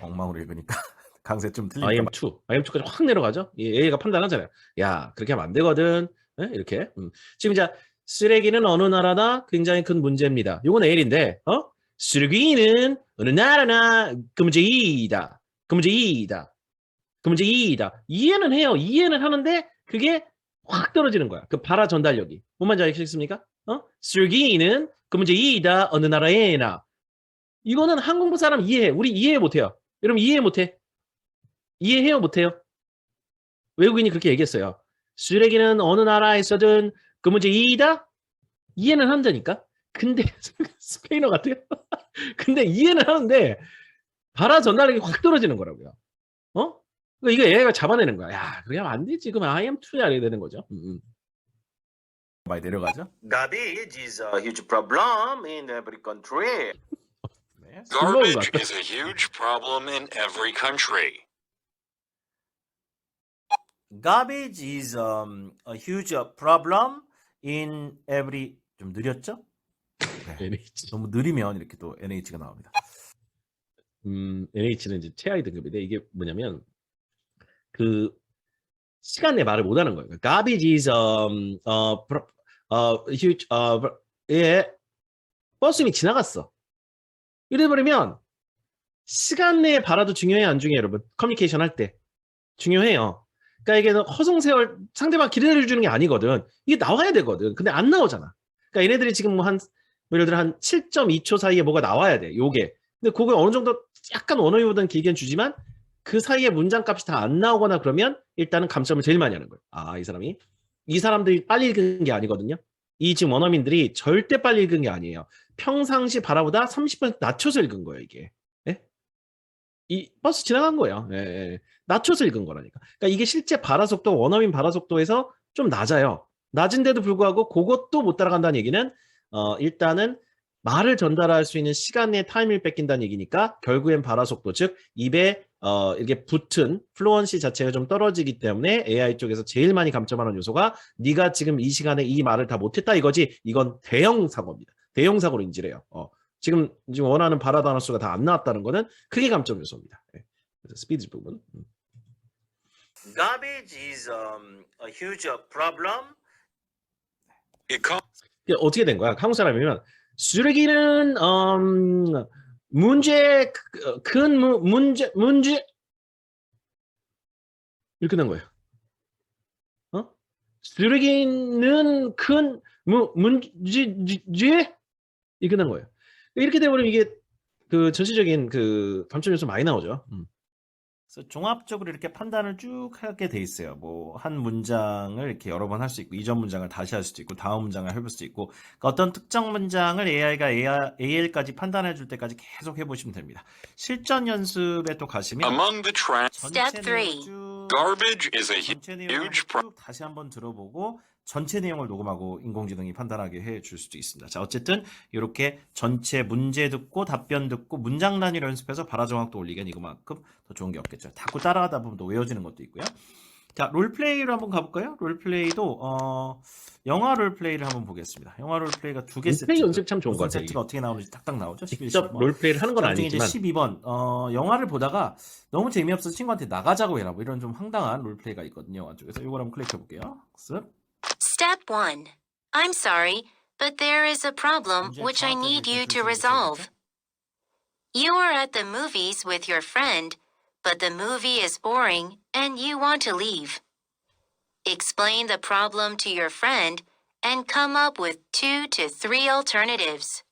S2: 엉망으로 읽으니까 강세 좀 틀릴까 봐.
S1: IM2까지 확 내려가죠. A가 판단하잖아요. 야, 그렇게 하면 안 되거든. 네? 이렇게. 지금 이제 쓰레기는 어느 나라나 굉장히 큰 문제입니다. 이건 L인데, 쓰레기는 어느 나라나 그 문제 2이다. 그 문제 2이다. 그 문제 2이다. 이해는 해요. 이해는 하는데 그게 확 떨어지는 거야. 그 발화 전달력이. 뭔 말인지 아시겠습니까? 쓰레기는 그 문제 2이다. 어느 나라에나. 이거는 한국부 사람 이해해. 우리 이해 못해요. 여러분 이해 못해. 이해해요? 못해요? 외국인이 그렇게 얘기했어요. 쓰레기는 어느 나라에서든 그 문제 2이다? 이해는 한다니까? 근데 스페인어 같아요. 근데 이해는 하는데 발화 전달력이 확 떨어지는 거라고요. 이거 AI가 잡아내는 거야. 야, 그렇게 하면 안 되지. 그럼 IM2야 이렇게 되는 거죠.
S2: 많이 내려가죠. Garbage is a huge problem in every country. 네.
S4: Garbage is a huge problem in every country.
S2: Garbage is a huge problem in every. 좀 느렸죠? 네.
S1: NH.
S2: 너무 느리면 이렇게 또 NH가 나옵니다.
S1: NH는 이제 최하위 등급인데 이게 뭐냐면 그 시간 내 말을 못 하는 거예요. Garbage is huge 예 버스이 지나갔어. 이래버리면 시간 내에 발화도 중요해요, 안 중요해요, 여러분? 커뮤니케이션 할 때 중요해요. 그러니까 이게 허송세월 상대방 기대를 주는 게 아니거든. 이게 나와야 되거든. 근데 안 나오잖아. 그러니까 얘네들이 지금 뭐 예를 들어 한 7.2초 사이에 뭐가 나와야 돼. 요게. 근데 그걸 어느 정도 약간 원어민보다는 길게는 주지만 그 사이에 문장값이 다 안 나오거나 그러면 일단은 감점을 제일 많이 하는 거예요. 아, 이 사람들이 빨리 읽은 게 아니거든요. 이 지금 원어민들이 절대 빨리 읽은 게 아니에요. 평상시 발화보다 30% 낮춰서 읽은 거예요, 이게. 예? 이 버스 지나간 거예요. 예. 낮춰서 읽은 거라니까. 그러니까 이게 실제 발화 속도, 원어민 발화 속도에서 좀 낮아요. 낮은데도 불구하고 그것도 못 따라간다는 얘기는 일단은 말을 전달할 수 있는 시간 내에 타임을 뺏긴다는 얘기니까 결국엔 발화 속도, 즉 입에 이게 붙은 플루언시 자체가 좀 떨어지기 때문에 AI 쪽에서 제일 많이 감점하는 요소가 네가 지금 이 시간에 이 말을 다 못했다 이거지. 이건 대형 사고입니다. 대형 사고로 인지래요. 지금 원하는 발화 단어 수가 다 안 나왔다는 거는 그게 감점 요소입니다. 네. 그래서 스피드 부분.
S2: Garbage is a huge problem.
S4: It co-
S1: 이게 어떻게 된 거야? 한국 사람이면 쓰레기는 문제 큰 문제 이렇게 된 거예요. 어? 쓰레기는 큰 문제 이렇게 된 거예요. 이렇게 되버리면 이게 그 전체적인 그 감점 요소 많이 나오죠.
S2: 그래서 종합적으로 이렇게 판단을 쭉 하게 돼 있어요. 뭐 한 문장을 이렇게 여러 번 할 수 있고 이전 문장을 다시 할 수도 있고 다음 문장을 해볼 수도 있고 그러니까 어떤 특정 문장을 AI가 AL까지 판단해 줄 때까지 계속 해보시면 됩니다. 실전 연습에 또 가시면
S4: among the trends,
S3: Step
S2: 전체 내용을
S3: 3.
S2: 쭉
S4: garbage is a
S2: 전체 내용을
S4: huge
S2: 쭉 다시 한번 들어보고 전체 내용을 녹음하고 인공지능이 판단하게 해줄 수도 있습니다. 자, 어쨌든 이렇게 전체 문제 듣고 답변 듣고 문장 단위로 연습해서 발화 정확도 올리기엔 이거만큼 더 좋은 게 없겠죠. 자꾸 따라하다 보면 또 외워지는 것도 있고요. 자, 롤플레이로 한번 가볼까요? 롤플레이도 영화 롤플레이를 한번 보겠습니다. 영화 롤플레이가 두 개 세트.
S1: 롤플레이 연습 참 좋은 것 같아요.
S2: 세트가 어떻게 나오는지 딱딱 나오죠. 11,
S1: 직접
S2: 12번.
S1: 롤플레이를 하는 건
S2: 자, 그중에 이제
S1: 아니지만
S2: 12번 영화를 보다가 너무 재미없어서 친구한테 나가자고 해라 뭐 이런 좀 황당한 롤플레이가 있거든요. 영화 쪽에서 이걸 한번 클릭해 볼게요.
S3: Step 1. I'm sorry, but there is a problem which I need you to resolve. You are at the movies with your friend, but the movie is boring and you want to leave. Explain the problem to your friend and come up with 2 to 3 alternatives.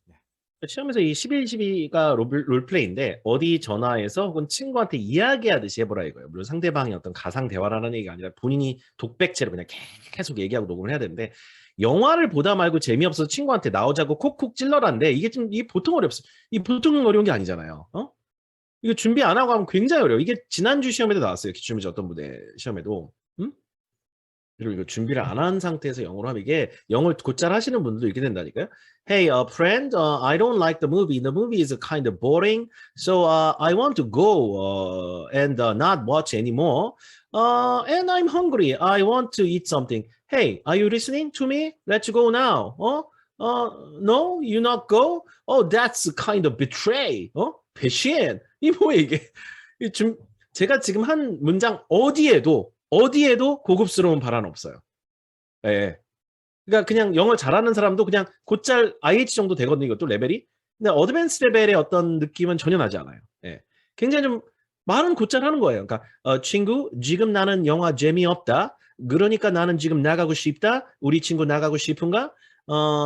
S1: 시험에서 이 11.12가 롤플레이인데 어디 전화해서 혹은 친구한테 이야기하듯이 해보라 이거예요. 물론 상대방이 어떤 가상 대화라는 얘기가 아니라 본인이 독백체로 그냥 계속 얘기하고 녹음을 해야 되는데 영화를 보다 말고 재미없어서 친구한테 나오자고 콕콕 찔러라는데 이게 보통 어렵어. 이 보통 어려운 게 아니잖아요. 이거 준비 안 하고 하면 굉장히 어려워. 이게 지난주 시험에도 나왔어요. 기출문제 어떤 분의 시험에도. 그리고 이거 준비를 안 한 상태에서 영어로 하면 이게 영어를 곧잘 하시는 분들도 이렇게 된다니까요. Hey, friend, I don't like the movie. The movie is kind of boring, so I want to go and not watch anymore. And I'm hungry. I want to eat something. Hey, are you listening to me? Let's go now. No, you not go? Oh, that's kind of betray. 배신. 이 뭐야 이게? 제가 지금 한 문장 어디에도 고급스러운 발언 없어요. 예. 그러니까 그냥 영어 잘하는 사람도 그냥 곧잘 IH 정도 되거든요. 이것도 레벨이. 근데 어드밴스 레벨의 어떤 느낌은 전혀 나지 않아요. 예. 굉장히 좀 말은 곧잘 하는 거예요. 그러니까 친구, 지금 나는 영화 재미없다. 그러니까 나는 지금 나가고 싶다. 우리 친구 나가고 싶은가?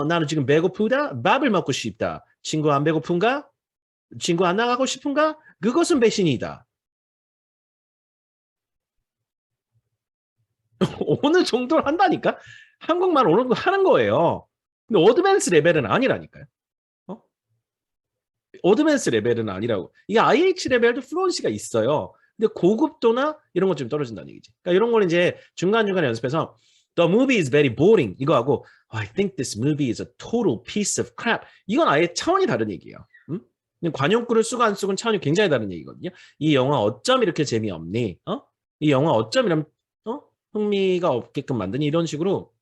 S1: 나는 지금 배고프다. 밥을 먹고 싶다. 친구 안 배고픈가? 친구 안 나가고 싶은가? 그것은 배신이다. 어느 정도를 한다니까? 한국말 어느 정도 하는 거예요. 근데 어드밴스 레벨은 아니라니까요. 어드밴스 레벨은 아니라고. 이게 IH 레벨도 플루언시가 있어요. 근데 고급도나 이런 것 좀 떨어진다는 얘기지. 그러니까 이런 걸 이제 중간중간에 연습해서 The movie is very boring. 이거 하고 I think this movie is a total piece of crap. 이건 아예 차원이 다른 얘기예요. 관용구를 쓰고 안 쓰고는 차원이 굉장히 다른 얘기거든요. 이 영화 어쩜 이렇게 재미없니? 이 영화 어쩜 이런 흥미가 없게끔 만드니? 이런 식으로.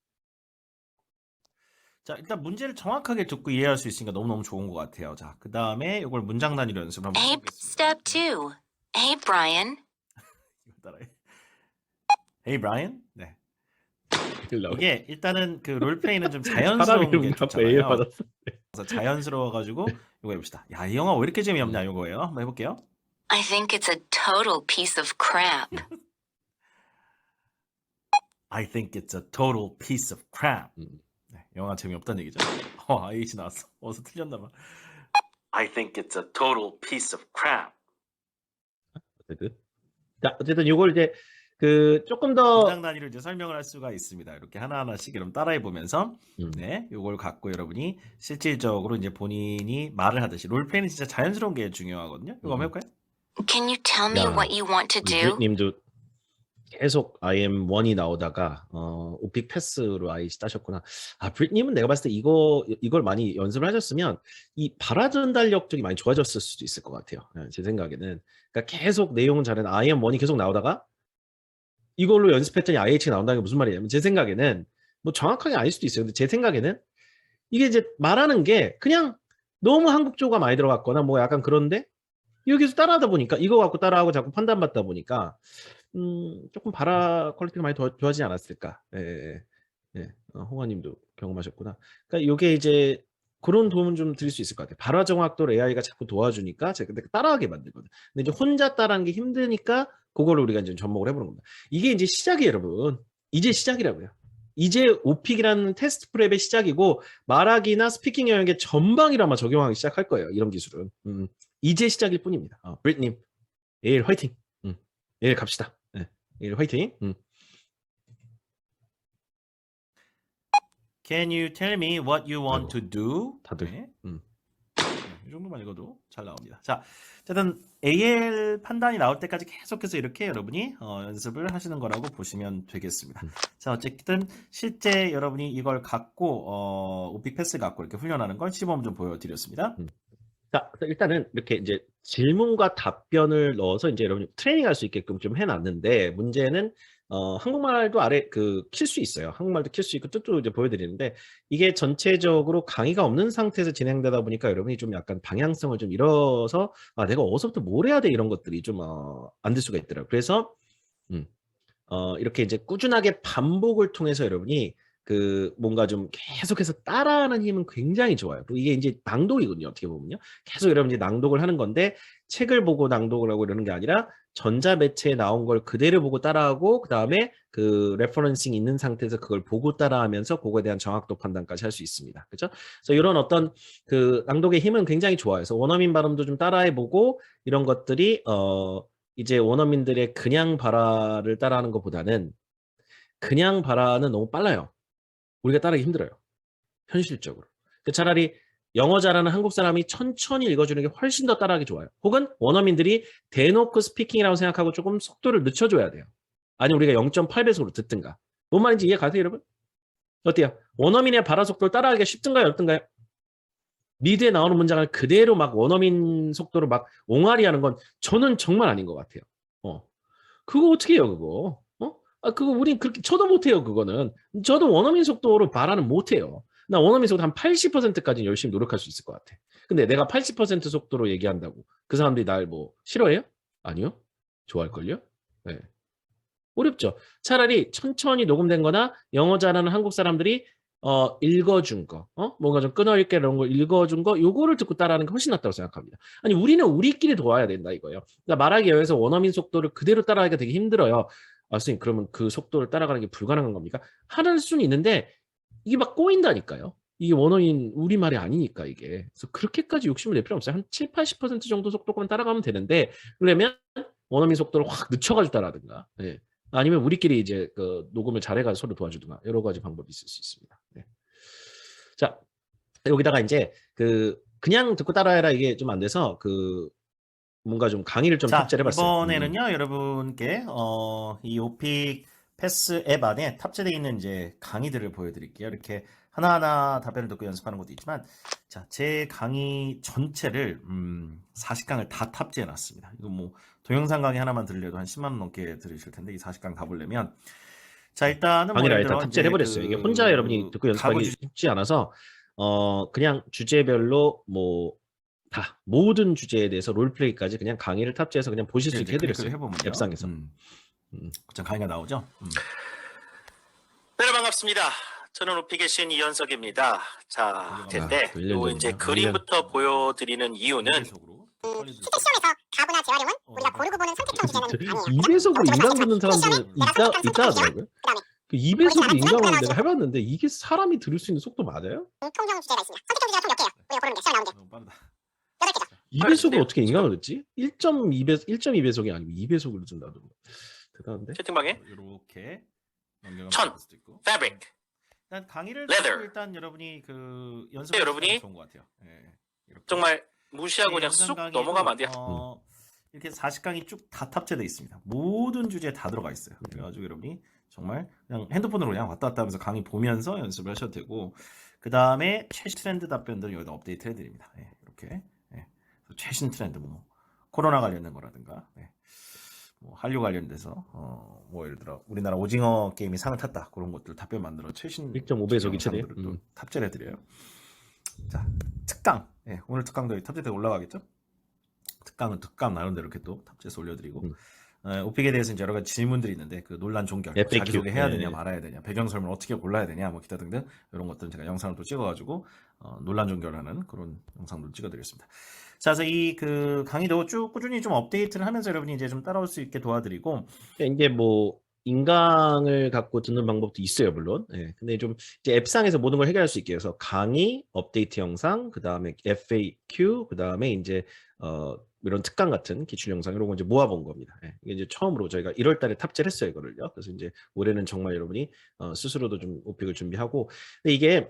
S2: 자, 일단 문제를 정확하게 듣고 이해할 수 있으니까 너무너무 좋은 것 같아요. 자, 그 다음에 이걸 문장 단위로 연습을 한번 해보겠습니다.
S3: Step 2. Hey, Brian.
S2: 따라해. Hey, Brian. 네. 이게 일단은 그 롤플레이는 좀 자연스러운 게 좋잖아요. 그래서 자연스러워가지고 이거 해봅시다. 야, 이 영화 왜 이렇게 재미없냐 이거예요. 한번 해볼게요.
S3: I think it's a total piece of crap.
S2: I think it's a total piece of crap. 네, 영화 재미없다는 얘기죠. IH 나왔어. 어서 틀렸나 봐. I think it's a total piece of crap.
S1: 어쨌든 이걸 이제 그 조금 더
S2: 문장 단위로 이제 설명을 할 수가 있습니다. 이렇게 하나하나씩 여러분 따라해 보면서 네, 요걸 갖고 여러분이 실질적으로 이제 본인이 말을 하듯이 롤플레이는 진짜 자연스러운 게 중요하거든요. 이거 한번 해볼까요?
S3: Can you tell me what you want to do?
S1: 님도 계속 IM1이 나오다가 오픽 패스로 IH 따셨구나. 브릿님은 내가 봤을 때 이걸 많이 연습을 하셨으면 이 발화 전달력 쪽이 많이 좋아졌을 수도 있을 것 같아요. 제 생각에는. 그러니까 계속 내용은 잘하는 IM1이 계속 나오다가 이걸로 연습했더니 IH가 나온다는 게 무슨 말이냐면 제 생각에는 뭐 정확하게 아닐 수도 있어요. 근데 제 생각에는 이게 이제 말하는 게 그냥 너무 한국조가 많이 들어갔거나 뭐 약간 그런데 여기서 따라하다 보니까 이거 갖고 따라하고 자꾸 판단받다 보니까 조금 발화 퀄리티가 많이 더 좋아지지 않았을까. 홍아님도 경험하셨구나. 그러니까 요게 이제 그런 도움은 좀 드릴 수 있을 것 같아요. 발화 정확도를 AI가 자꾸 도와주니까 제가 근데 따라하게 만들거든. 근데 이제 혼자 따라하는 게 힘드니까 그거를 우리가 이제 접목을 해보는 겁니다. 이게 이제 시작이에요, 여러분. 이제 시작이라고요. 이제 오픽이라는 테스트 프랩의 시작이고 말하기나 스피킹 영역의 전방이라 아마 적용하기 시작할 거예요. 이런 기술은. 이제 시작일 뿐입니다. 브릿님, 내일 화이팅. 내일 갑시다. 내일 화이팅.
S2: Can you tell me what you want to do?
S1: 다들.
S2: 네. 이 정도만 읽어도 잘 나옵니다. 자, 어쨌든 AL 판단이 나올 때까지 계속해서 이렇게 여러분이 연습을 하시는 거라고 보시면 되겠습니다. 자, 어쨌든 실제 여러분이 이걸 갖고 오픽 패스 갖고 이렇게 훈련하는 걸 시범 좀 보여드렸습니다.
S1: 자, 일단은 이렇게 이제 질문과 답변을 넣어서 이제 여러분이 트레이닝할 수 있게끔 좀 해놨는데 문제는 한국말도 킬 수 있어요. 한국말도 킬 수 있고 뜻도 이제 보여드리는데 이게 전체적으로 강의가 없는 상태에서 진행되다 보니까 여러분이 좀 약간 방향성을 좀 잃어서 내가 어디서부터 뭘 해야 돼 이런 것들이 좀 안 될 수가 있더라고요. 그래서 이렇게 이제 꾸준하게 반복을 통해서 여러분이 뭔가 좀 계속해서 따라하는 힘은 굉장히 좋아요. 그리고 이게 이제 낭독이거든요. 어떻게 보면요. 계속 여러분이 낭독을 하는 건데 책을 보고 낭독을 하고 이러는 게 아니라 전자매체에 나온 걸 그대로 보고 따라하고 그 다음에 레퍼런싱 있는 상태에서 그걸 보고 따라하면서 그거에 대한 정확도 판단까지 할 수 있습니다. 그렇죠? 그래서 이런 어떤 낭독의 힘은 굉장히 좋아요. 그래서 원어민 발음도 좀 따라해보고 이런 것들이 이제 원어민들의 그냥 발화를 따라하는 것보다는 그냥 발화는 너무 빨라요. 우리가 따르기 힘들어요. 현실적으로. 차라리 영어 잘하는 한국 사람이 천천히 읽어주는 게 훨씬 더 따라하기 좋아요. 혹은 원어민들이 대놓고 스피킹이라고 생각하고 조금 속도를 늦춰줘야 돼요. 아니면 우리가 0.8배속으로 듣든가. 뭔 말인지 이해 가세요, 여러분? 어때요? 원어민의 발화 속도를 따라하기가 쉽든가요, 어떤가요? 미드에 나오는 문장을 그대로 막 원어민 속도로 막 옹알이 하는 건 저는 정말 아닌 것 같아요. 그거 어떻게 해요, 그거? 그거 우린 그렇게 저도 못해요, 그거는. 저도 원어민 속도로 발화는 못해요. 나 원어민 속도 한 80%까지는 열심히 노력할 수 있을 것 같아. 근데 내가 80% 속도로 얘기한다고 그 사람들이 날 뭐 싫어해요? 아니요. 좋아할걸요? 네. 어렵죠. 차라리 천천히 녹음된 거나 영어 잘하는 한국 사람들이 읽어준 거, 뭔가 좀 끊어읽게 이런 거 읽어준 거, 요거를 듣고 따라하는 게 훨씬 낫다고 생각합니다. 아니, 우리는 우리끼리 도와야 된다 이거예요. 그러니까 말하기 위해서 원어민 속도를 그대로 따라하기가 되게 힘들어요. 선생님, 그러면 그 속도를 따라가는 게 불가능한 겁니까? 하는 수는 있는데 이게 막 꼬인다니까요. 이게 원어민 우리말이 아니니까 이게. 그래서 그렇게까지 욕심을 낼 필요 없어요. 한 7, 80% 정도 속도만 따라가면 되는데 그러면 원어민 속도를 확 늦춰가지고 따라하든가. 네. 아니면 우리끼리 이제 녹음을 잘해가지고 서로 도와주든가 여러 가지 방법이 있을 수 있습니다. 네. 자, 여기다가 이제 그냥 듣고 따라해라 이게 좀 안 돼서 뭔가 좀 강의를 좀 탑재를 해봤어요.
S2: 이번에는요, 여러분께 이 오픽 패스 앱 안에 탑재되어 있는 이제 강의들을 보여드릴게요. 이렇게 하나하나 답변을 듣고 연습하는 것도 있지만, 자, 제 강의 전체를 40강을 다 탑재해놨습니다. 이거 뭐 동영상 강의 하나만 들으려도 한 10만 원 넘게 들으실 텐데 이 40강 다 보려면, 자, 일단은
S1: 강의를 일단 탑재를 해버렸어요. 이게 혼자 여러분이 듣고 연습하기 쉽지 않아서 그냥 주제별로 다 모든 주제에 대해서 롤플레이까지 그냥 강의를 탑재해서 그냥 보실 수 있게 해드렸어요. 앱상에서.
S2: 자, 강의가 나오죠?
S5: 네, 반갑습니다. 저는 오픽의 신 이현석입니다. 자, 텐데 요 이제 그림부터 보여드리는 이유는
S6: 실제 시험에서 가구나 재활용은 우리가 고르고 보는 선택형 주제는 아니에요.
S1: 2배속으로 인강 듣는 사람들은 있다 하더라고요. 그 2배속으로 인강을 내가 해봤는데 이게 사람이 들을 수 있는 속도 맞아요?
S6: 공통형 주제가 있습니다. 선택형 주제가 총 몇 개예요? 우리가 고르는 게 시험에 나오는 게
S2: 너무 빠르다.
S6: 8개죠.
S1: 2배속으로 어떻게 인강을 듣지? 1.2배속이 아니고 2배속으로 듣는다고. 대단한데?
S5: 채팅방에
S2: 이렇게
S5: 천, fabric,
S2: 일단 강의를
S5: leather.
S2: 듣고 일단 여러분이 연습
S5: 여러분이
S2: 좋은 것 같아요. 네, 이렇게.
S5: 정말 무시하고 그냥
S2: 영상
S5: 쑥
S2: 강의도,
S5: 넘어가면 안 돼요.
S2: 이렇게 40강이 쭉 다 탑재되어 있습니다. 모든 주제에 다 들어가 있어요. 그래가지고 여러분이 정말 그냥 핸드폰으로 그냥 왔다 갔다 하면서 강의 보면서 연습을 하셔도 되고, 그 다음에 최신 트렌드 답변들을 여기다 업데이트 해드립니다. 네, 이렇게. 네. 최신 트렌드, 코로나 관련된 거라든가, 네. 한류 관련돼서 예를 들어 우리나라 오징어 게임이 상을 탔다 그런 것들 답변 만들어 최신
S1: 1.5배속이 최대.
S2: 또 탑재를 해드려요. 자, 특강. 네, 오늘 특강도 탑재돼 올라가겠죠? 특강은 특강 나름대로 이렇게 또 탑재해서 올려드리고 오픽에 대해서 이제 여러 가지 질문들이 있는데 그 논란 종결,
S1: FAQ.
S2: 자기소개 해야 되냐
S1: 네.
S2: 말아야 되냐, 배경 설명을 어떻게 골라야 되냐, 뭐 기타 등등 이런 것들은 제가 영상을 또 찍어가지고 논란 종결하는 그런 영상도 찍어드리겠습니다. 자, 그래서 이 그 강의도 쭉 꾸준히 좀 업데이트를 하면서 여러분이 이제 좀 따라올 수 있게 도와드리고
S1: 이게 뭐 인강을 갖고 듣는 방법도 있어요, 물론. 예. 근데 좀 이제 앱상에서 모든 걸 해결할 수 있게 해서 강의, 업데이트 영상, 그 다음에 FAQ, 그 다음에 이제 이런 특강 같은 기출 영상 이런 거 이제 모아본 겁니다. 예. 이게 이제 처음으로 저희가 1월달에 탑재를 했어요, 이거를요. 그래서 이제 올해는 정말 여러분이 스스로도 좀 오픽을 준비하고. 근데 이게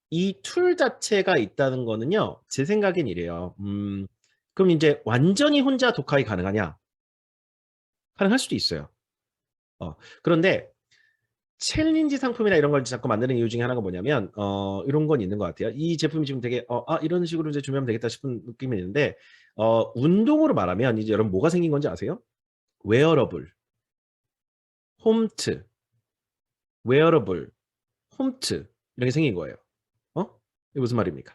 S1: 이 툴 자체가 있다는 거는요, 제 생각엔 이래요. 그럼 이제 완전히 혼자 독학이 가능하냐? 가능할 수도 있어요. 그런데 챌린지 상품이나 이런 걸 자꾸 만드는 이유 중에 하나가 뭐냐면 이런 건 있는 것 같아요. 이 제품이 지금 되게 이런 식으로 이제 준비하면 되겠다 싶은 느낌이 있는데 운동으로 말하면 이제 여러분 뭐가 생긴 건지 아세요? 웨어러블, 홈트, 웨어러블, 홈트 이렇게 생긴 거예요. 이게 무슨 말입니까?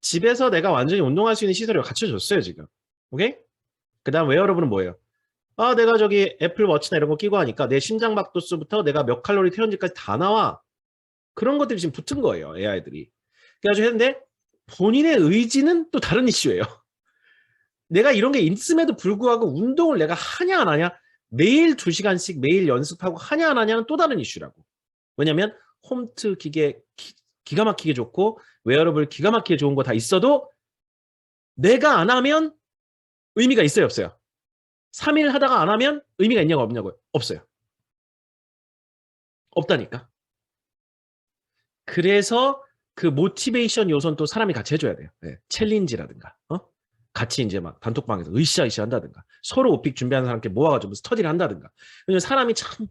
S1: 집에서 내가 완전히 운동할 수 있는 시설이 갖춰졌어요, 지금. 오케이? 그 다음 웨어러블은 뭐예요? 내가 저기 애플 워치나 이런 거 끼고 하니까 내 심장박도수부터 내가 몇 칼로리 태웠는지까지 다 나와. 그런 것들이 지금 붙은 거예요, AI들이. 그래가지고 했는데 본인의 의지는 또 다른 이슈예요. 내가 이런 게 있음에도 불구하고 운동을 내가 하냐 안 하냐, 매일 2시간씩 매일 연습하고 하냐 안 하냐는 또 다른 이슈라고. 왜냐면 홈트 기계 기가 막히게 좋고 웨어러블 기가 막히게 좋은 거 다 있어도 내가 안 하면 의미가 있어요, 없어요? 3일 하다가 안 하면 의미가 있냐고 없냐고요? 없어요. 없다니까. 그래서 그 모티베이션 요소는 또 사람이 같이 해줘야 돼요. 네. 챌린지라든가, 같이 이제 막 단톡방에서 으쌰으쌰 한다든가, 서로 오픽 준비하는 사람께 모아가지고 스터디를 한다든가. 왜냐면 사람이 참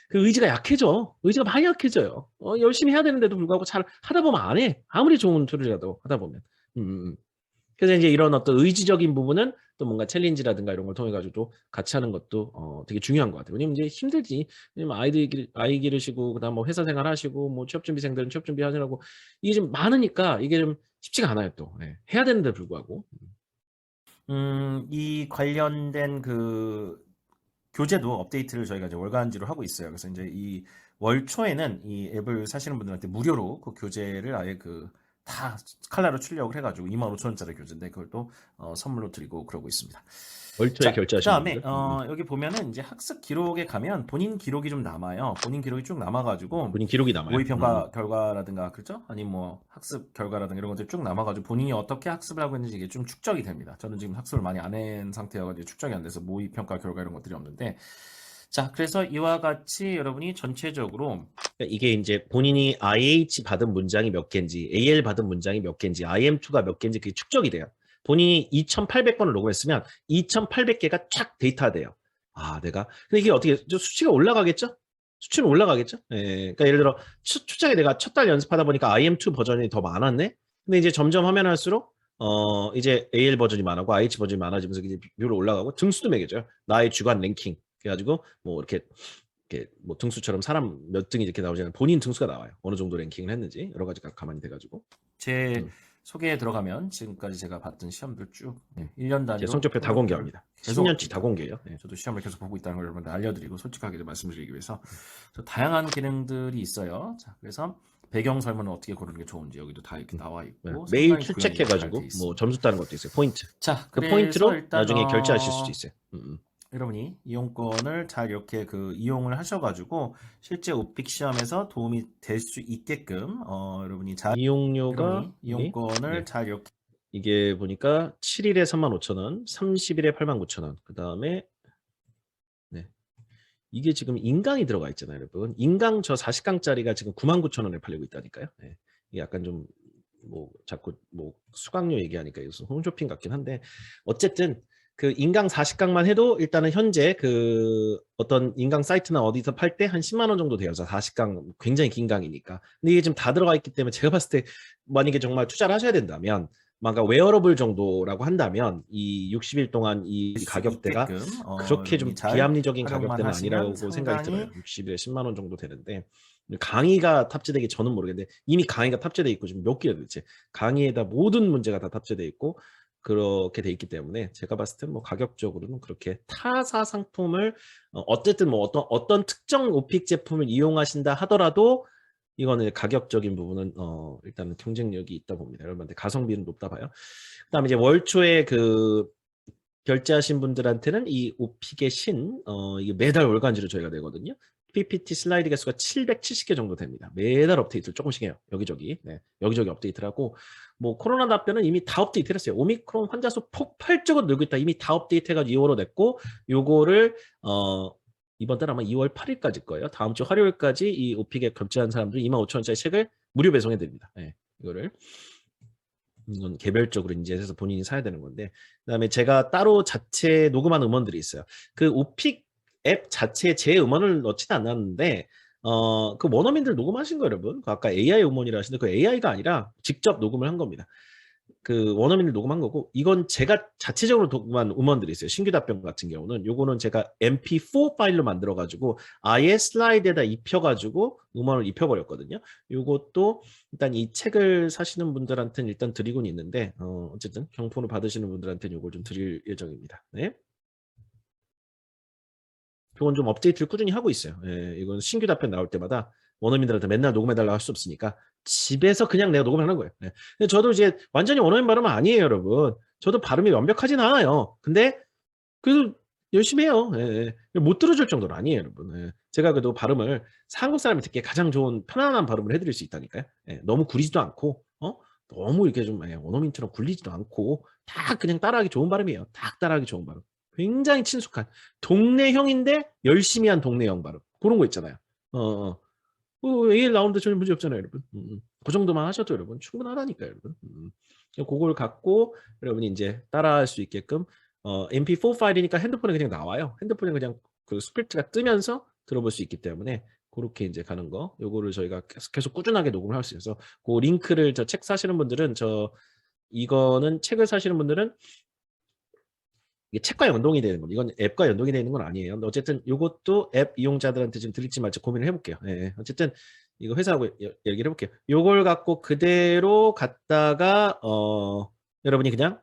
S1: 그 의지가 약해져. 의지가 많이 약해져요. 열심히 해야 되는데도 불구하고 잘 하다 보면 안 해. 아무리 좋은 툴이라도 하다 보면. 그래서 이제 이런 어떤 의지적인 부분은 또 뭔가 챌린지라든가 이런 걸 통해 가지고 같이 하는 것도 되게 중요한 것 같아요. 왜냐면 이제 힘들지. 왜냐면 아이 기르시고 그다음 뭐 회사 생활 하시고 뭐 취업준비생들은 취업 준비하느라고 이게 좀 많으니까 이게 좀 쉽지가 않아요 또. 네. 해야 되는데 불구하고.
S2: 이 관련된 그 교재도 업데이트를 저희가 이제 월간지로 하고 있어요. 그래서 이제 이 월 초에는 이 앱을 사시는 분들한테 무료로 그 교재를 아예 그 다 칼라로 출력을 해가지고 25,000원짜리 교재인데 그걸 또 선물로 드리고 그러고 있습니다.
S1: 월초에 결제하시는
S2: 그다음에 여기 보면은 이제 학습 기록에 가면 본인 기록이 좀 남아요. 본인 기록이 쭉 남아가지고
S1: 본인 기록이 남아요.
S2: 모의 평가 결과라든가 그렇죠? 아니 뭐 학습 결과라든가 이런 것들 쭉 남아가지고 본인이 어떻게 학습을 하고 있는지 이게 좀 축적이 됩니다. 저는 지금 학습을 많이 안 한 상태여가지고 축적이 안 돼서 모의 평가 결과 이런 것들이 없는데. 자, 그래서 이와 같이 여러분이 전체적으로
S1: 이게 이제 본인이 IH 받은 문장이 몇 개인지, AL 받은 문장이 몇 개인지, IM2가 몇 개인지 그게 축적이 돼요. 본인이 2,800번을 녹음했으면 2,800개가 쫙 데이터돼요. 내가 근데 이게 어떻게 수치가 올라가겠죠? 수치는 올라가겠죠? 예, 그러니까 예를 들어 초창에 내가 첫 달 연습하다 보니까 IM2 버전이 더 많았네. 근데 이제 점점 하면 할수록 이제 AL 버전이 많아고 IH 버전이 많아지면서 이제 비율이 올라가고 등수도 매겨져요. 나의 주간 랭킹. 그래가지고 뭐 이렇게 뭐 등수처럼 사람 몇 등이 이렇게 나오잖아요. 본인 등수가 나와요. 어느 정도 랭킹을 했는지 여러 가지가 가만히 돼가지고
S2: 제 소개에 들어가면 지금까지 제가 봤던 시험들 쭉 1년 단위로
S1: 제 성적표 다 공개합니다. 10년치 다 공개해요. 네.
S2: 저도 시험을 계속 보고 있다는 걸 여러분들 알려드리고 솔직하게 말씀드리기 위해서 다양한 기능들이 있어요. 자, 그래서 배경 설문은 어떻게 고르는 게 좋은지 여기도 다 이렇게 나와 있고
S1: 매일 출첵해가지고 뭐 점수 따는 것도 있어요. 포인트.
S2: 자,
S1: 그 포인트로 나중에 결제하실 수도 있어요.
S2: 여러분이 이용권을 잘 이렇게 그 이용을 하셔가지고 실제 오픽 시험에서 도움이 될 수 있게끔 여러분이 잘
S1: 이용료가
S2: 이용권을 잘 이렇게
S1: 이게 보니까 7일에 35,000원, 30일에 89,000원. 그 다음에 이게 지금 인강이 들어가 있잖아요, 여러분. 인강 저 40강짜리가 지금 99,000원에 팔리고 있다니까요. 네. 이게 약간 좀 뭐 자꾸 뭐 수강료 얘기하니까 이거 홈쇼핑 같긴 한데 어쨌든 그 인강 40강만 해도 일단은 현재 그 어떤 인강 사이트나 어디서 팔 때 한 10만 원 정도 돼요. 40강 굉장히 긴 강이니까. 근데 이게 지금 다 들어가 있기 때문에 제가 봤을 때 만약에 정말 투자를 하셔야 된다면 뭔가 웨어러블 정도라고 한다면 이 60일 동안 이 가격대가 그렇게 좀 비합리적인 가격대는 아니라고 생각이 들어요. 60일에 10만 원 정도 되는데 강의가 탑재되기 저는 모르겠는데 이미 강의가 탑재돼 있고 지금 몇 개야 도대체 강의에다 모든 문제가 다 탑재돼 있고 그렇게 돼 있기 때문에 제가 봤을 때 뭐 가격적으로는 그렇게 타사 상품을 어쨌든 뭐 어떤 특정 오픽 제품을 이용하신다 하더라도 이거는 가격적인 부분은 일단은 경쟁력이 있다 봅니다. 여러분한테 가성비는 높다 봐요. 그다음에 이제 월초에 그 결제하신 분들한테는 이 오픽의 이게 매달 월간지로 저희가 내거든요. PPT 슬라이드 개수가 770개 정도 됩니다. 매달 업데이트를 조금씩 해요. 여기저기. 네, 여기저기 업데이트를 하고 뭐 코로나 답변은 이미 다 업데이트를 했어요. 오미크론 환자 수 폭발적으로 늘고 있다. 이미 다 업데이트 해가지고 2월로 냈고 요거를 이번 달 아마 2월 8일까지 거예요. 다음 주 화요일까지 이 오픽에 결제한 사람들 25,000원짜리 책을 무료 배송해 드립니다. 네, 이거를 이건 개별적으로 이제 해서 본인이 사야 되는 건데 그다음에 제가 따로 자체 녹음한 음원들이 있어요. 그 오픽 앱 자체에 제 음원을 넣지는 않았는데 그 원어민들 녹음하신 거 여러분 그 아까 AI 음원이라 하시는데 그 AI가 아니라 직접 녹음을 한 겁니다. 그 원어민들 녹음한 거고 이건 제가 자체적으로 녹음한 음원들이 있어요. 신규 답변 같은 경우는 요거는 제가 MP4 파일로 만들어 가지고 아예 슬라이드에다 입혀 가지고 음원을 입혀 버렸거든요. 요것도 일단 이 책을 사시는 분들한테는 일단 드리고는 있는데 어쨌든 경품을 받으시는 분들한테는 요걸 좀 드릴 예정입니다. 네. 이건 좀 업데이트를 꾸준히 하고 있어요. 예, 이건 신규 답변 나올 때마다 원어민들한테 맨날 녹음해달라고 할 수 없으니까 집에서 그냥 내가 녹음을 하는 거예요. 예. 근데 저도 이제 완전히 원어민 발음은 아니에요, 여러분. 저도 발음이 완벽하진 않아요. 근데 그래도 열심히 해요. 예, 예. 못 들어줄 정도는 아니에요, 여러분. 예. 제가 그래도 발음을 한국 사람이 듣기에 가장 좋은 편안한 발음을 해드릴 수 있다니까요. 예, 너무 구리지도 않고, 너무 이렇게 좀 원어민처럼 굴리지도 않고 다 그냥 따라하기 좋은 발음이에요. 다 따라하기 좋은 발음. 굉장히 친숙한 동네 형인데 열심히 한 동네 형 발음 그런 거 있잖아요. AL 나오는데 전혀 문제 없잖아요, 여러분. 그 정도만 하셔도 여러분 충분하다니까요, 여러분. 그걸 갖고 여러분이 이제 따라할 수 있게끔 MP4 파일이니까 핸드폰에 그냥 나와요. 핸드폰에 그냥 그 스크립트가 뜨면서 들어볼 수 있기 때문에 그렇게 이제 가는 거. 요거를 저희가 계속 꾸준하게 녹음을 할 수 있어서 그 링크를 저 책 사시는 분들은 이거는 책을 사시는 분들은 이게 책과 연동이 되는 겁니다. 이건 앱과 연동이 되는 건 아니에요. 근데 어쨌든 이것도 앱 이용자들한테 좀 드릴지 말지 고민을 해볼게요. 예, 어쨌든 이거 회사하고 얘기를 해볼게요. 이걸 갖고 그대로 갖다가 여러분이 그냥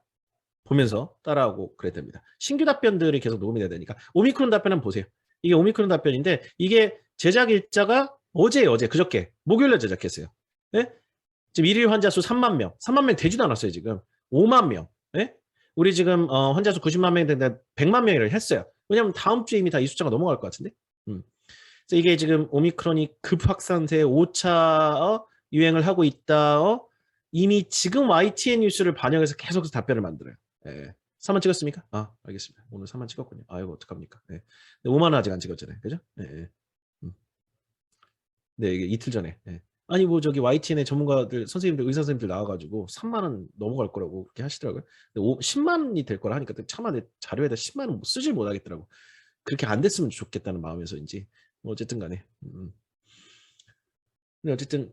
S1: 보면서 따라하고 그래야 됩니다. 신규 답변들이 계속 녹음이 돼야 되니까 오미크론 답변 한번 보세요. 이게 오미크론 답변인데 이게 제작 일자가 어제 그저께 목요일에 제작했어요. 예? 지금 일일 환자 수 3만 명. 3만 명 되지도 않았어요, 지금. 5만 명. 예? 우리 지금 환자 수 90만 명이 되는데 100만 명을 했어요. 왜냐면 다음 주에 이미 다 이 숫자가 넘어갈 것 같은데. 그래서 이게 지금 오미크론이 급확산세 5차 유행을 하고 있다. 이미 지금 YTN 뉴스를 반영해서 계속해서 답변을 만들어요. 예. 3만 찍었습니까? 아, 알겠습니다. 오늘 3만 찍었군요. 아이고 어떡합니까? 예. 5만은 아직 안 찍었잖아요. 그죠? 예. 네, 이게 이틀 전에. 예. 아니 뭐 저기 YTN의 전문가들 선생님들 의사 선생님들 나와가지고 3만 원 넘어갈 거라고 그렇게 하시더라고요. 근데 10만이 될 거라 하니까 차마 내 자료에다 10만 원 쓰질 못하겠더라고. 그렇게 안 됐으면 좋겠다는 마음에서인지 뭐 어쨌든 간에. 근데 어쨌든